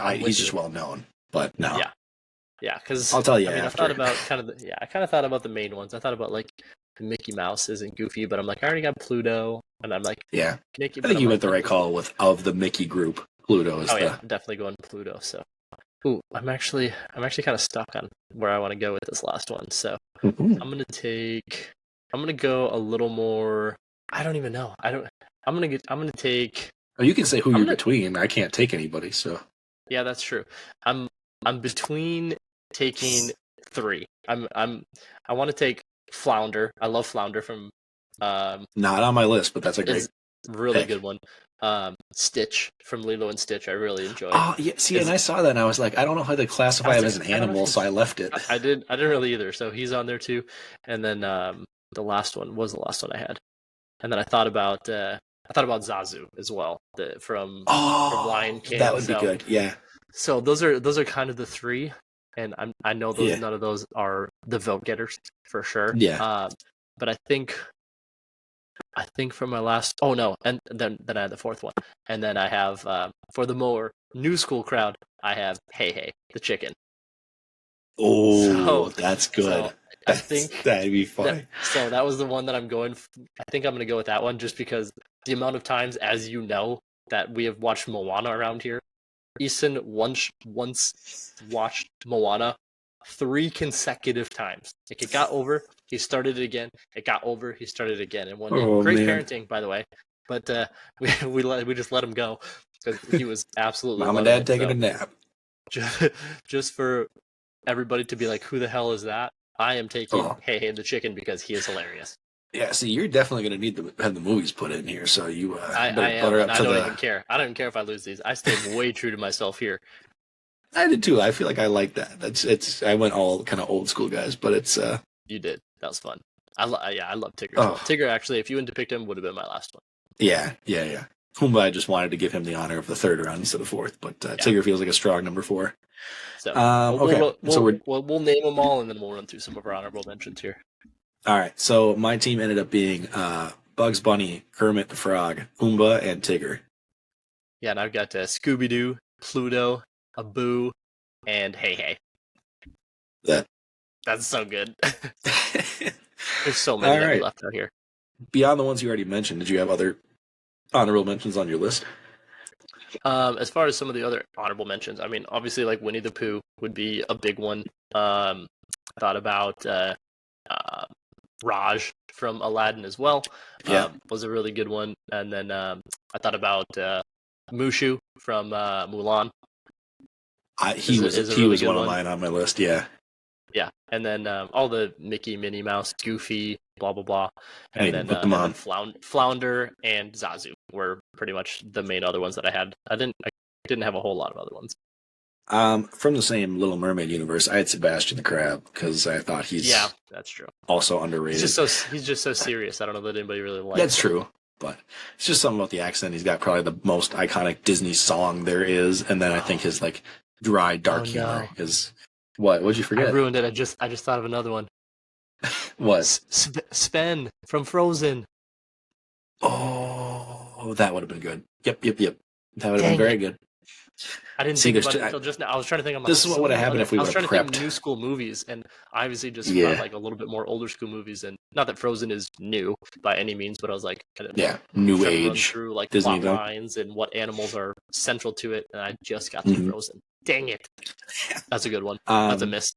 well known, but no. Yeah, because I'll tell you. I thought about I kind of thought about the main ones. I thought about like Mickey Mouse isn't Goofy, but I'm like, I already got Pluto, and I'm like, Mickey. I think you went the right call with of the Mickey group. Pluto is I'm definitely going Pluto. So. Ooh, I'm actually kind of stuck on where I want to go with this last one. So I'm gonna take. I'm gonna go a little more. I don't even know. I don't. I'm gonna take. Or you can say who I'm you're gonna. between. I can't take anybody, so. Yeah, that's true. I'm between taking three. I want to take Flounder. I love Flounder from Not on my list, but that's a great is a really pick. good one. Stitch from Lilo and Stitch. I really enjoy. Oh, yeah. See, and I saw that and I was like, I don't know how to classify him as an I don't know animal, if so I left it. I didn't really either. So he's on there too. And then the last one was the last one I had. And then I thought about Zazu as well, from Lion King. That would be good. Yeah. So those are kind of the three, and I know Yeah. none of those are the vote getters for sure. Yeah. But I think for my last, oh no, and then I had the fourth one, and then I have for the more new school crowd, I have Hey the chicken. Oh, that's good. So I think that'd be funny. So that was the one that I'm going. I think I'm going to go with that one, just because the amount of times, as you know, that we have watched Moana around here. Easton once watched Moana 3 consecutive times. Like, it got over, he started it again. It got over, he started it again. And one day, great parenting, by the way. But we just let him go because he was absolutely Mom and Dad taking a nap. Just for everybody to be like, who the hell is that? I am taking Hey the chicken because he is hilarious. Yeah, see, you're definitely going to need to have the movies put in here, so you I don't even care. I don't even care if I lose these. I stayed way true to myself here. I did too. I feel like I like that. I went all kind of old school guys, but it's You did. That was fun. I love Tigger. Oh. Tigger, actually, if you wouldn't have picked him, would have been my last one. Yeah. Pumbaa, I just wanted to give him the honor of the third round instead of fourth, but Tigger feels like a strong number 4. So okay, we'll name them all, and then we'll run through some of our honorable mentions here. All right, so my team ended up being Bugs Bunny, Kermit the Frog, Pumbaa, and Tigger. Yeah, and I've got Scooby-Doo, Pluto, Abu, and Hey. That's so good. There's so many that we left out here. Beyond the ones you already mentioned, did you have other honorable mentions on your list? As far as some of the other honorable mentions, I mean, obviously, like Winnie the Pooh would be a big one. I thought about Raj from Aladdin as well. Was a really good one. And then I thought about Mushu from Mulan. He was one of mine on my list. Yeah. Yeah, and then all the Mickey, Minnie Mouse, Goofy, blah blah blah, and then Flounder and Zazu were pretty much the main other ones that I had. I didn't have a whole lot of other ones. From the same Little Mermaid universe, I had Sebastian the Crab because I thought that's true. Also underrated. He's just so serious. I don't know that anybody really likes. That's true, but it's just something about the accent. He's got probably the most iconic Disney song there is, and then I think his like dry, dark humor is. What'd you forget? I ruined it. I just thought of another one. What? Sven from Frozen. Oh, that would have been good. Yep. That would have been very good. I didn't think about it until just now. I was trying to think of this is what would have happened if we would have prepped. I was trying to think of new school movies, and I obviously just got like a little bit more older school movies. And not that Frozen is new by any means, but I was like, new age run through like Disney plot lines and what animals are central to it, and I just got to Frozen. Dang it! That's a good one. That's a miss.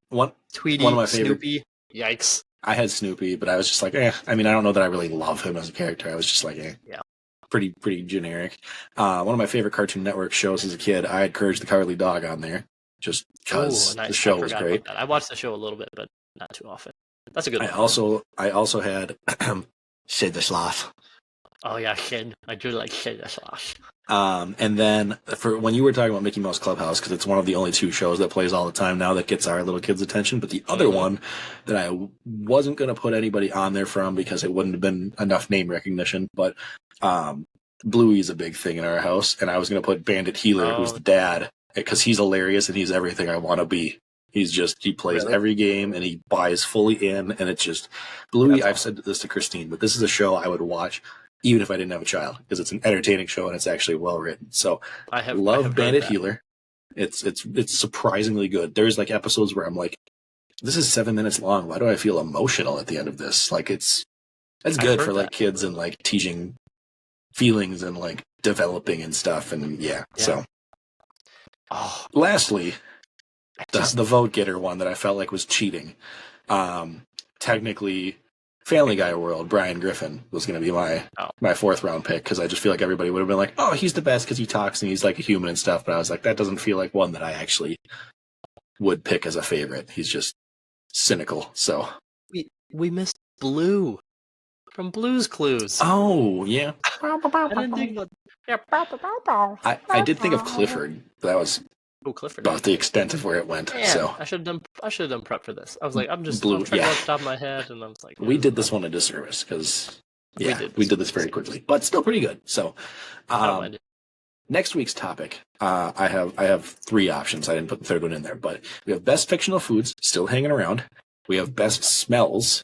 Tweety, one of my favorite. Snoopy. Yikes! I had Snoopy, but I was just like, I mean, I don't know that I really love him as a character. I was just like, yeah. Pretty generic. One of my favorite Cartoon Network shows as a kid, I had Courage the Cowardly Dog on there, just because the show was great. I watched the show a little bit, but not too often. That's a good one. I also had Sid the Sloth. Oh yeah, Sid. I do like Sid the Sloth. And then for when you were talking about Mickey Mouse Clubhouse, because it's one of the only 2 shows that plays all the time now that gets our little kids' attention. But the other one that I wasn't going to put anybody on there from because it wouldn't have been enough name recognition, but Bluey's a big thing in our house, and I was going to put Bandit Healer, who's the dad, because he's hilarious and he's everything I want to be. He plays every game and he buys fully in, and it's just Bluey. I've said this to Christine, but this is a show I would watch even if I didn't have a child, because it's an entertaining show and it's actually well written. So I love Bandit Healer. It's surprisingly good. There's like episodes where I'm like, this is 7 minutes long. Why do I feel emotional at the end of this? Like that's good for like kids and like teaching feelings and like developing and stuff. And so lastly, the vote getter one that I felt like was cheating. Technically Family Guy world, Brian Griffin was going to be my fourth round pick because I just feel like everybody would have been like, oh, he's the best because he talks and he's like a human and stuff. But I was like, that doesn't feel like one that I actually would pick as a favorite. He's just cynical. So we missed Blue from Blue's Clues. Oh yeah, I didn't think about. I did think of Clifford. But that was Clifford. about the extent of where it went. Man, so I should have done prep for this. I was like, I'm trying Blue, to go off the top of my head, and I was like, we did this one a disservice because we did this very quickly, but still pretty good. So, I don't mind it. next week's topic, I have three options. I didn't put the third one in there, but we have best fictional foods still hanging around. We have best smells,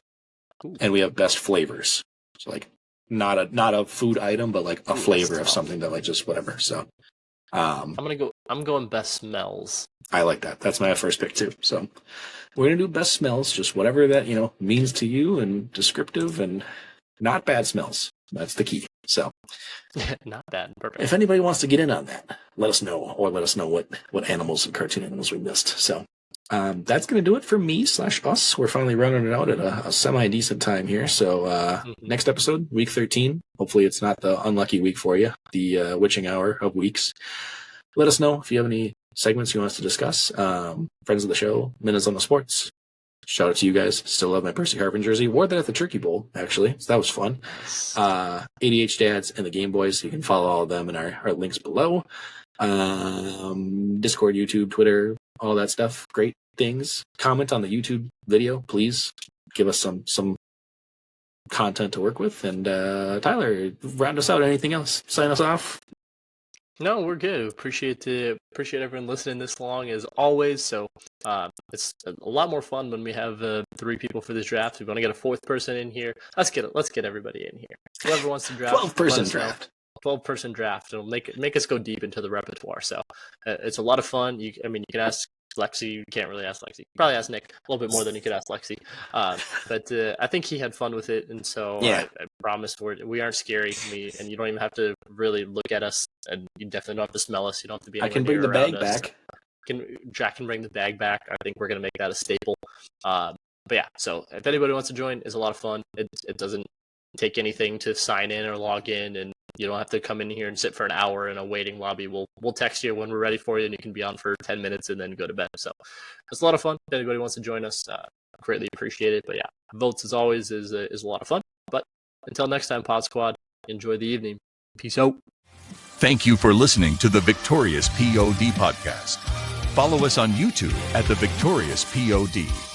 and we have best flavors. So like not a food item, but like a flavor of something that like just whatever. So I'm going best smells. I like that. That's my first pick too. So we're gonna do best smells, just whatever that means to you, and descriptive and not bad smells. That's the key. So Not bad. Perfect. if anybody wants to get in on that, let us know, or let us know what animals and cartoon animals we missed. So that's going to do it for me / us. We're finally running it out at a semi-decent time here. So next episode, week 13. Hopefully it's not the unlucky week for you, the witching hour of weeks. Let us know if you have any segments you want us to discuss. Friends of the show, MinneZona Sports. Shout out to you guys. Still love my Percy Harvin jersey. Wore that at the Turkey Bowl, actually. So that was fun. ADH Dads and the Game Boys. You can follow all of them in our links below. Discord, YouTube, Twitter, all that stuff. Great things. Comment on the YouTube video, please. Give us some content to work with. And Tyler, round us out. Anything else? Sign us off. No, we're good. Appreciate everyone listening this long as always. So it's a lot more fun when we have 3 people for this draft. We want to get a 4th person in here. Let's get everybody in here. Whoever wants to draft. 12-person draft. 12-person draft. It'll make us go deep into the repertoire. So it's a lot of fun. You can ask Lexi. You can't really ask Lexi. Probably ask Nick a little bit more than you could ask Lexi. But I think he had fun with it, and so I promise we aren't scary. And you don't even have to really look at us, and you definitely don't have to smell us. You don't have to be. I can bring the bag back. Jack can bring the bag back. I think we're gonna make that a staple. But yeah, so if anybody wants to join, it's a lot of fun. It doesn't take anything to sign in or log in, and you don't have to come in here and sit for an hour in a waiting lobby. We'll text you when we're ready for you, and you can be on for 10 minutes and then go to bed. So it's a lot of fun. If anybody wants to join us, greatly appreciate it. But yeah, votes as always is a lot of fun. But until next time, Pod Squad, enjoy the evening. Peace out. Thank you for listening to the Victorious POD podcast. Follow us on YouTube at the Victorious POD.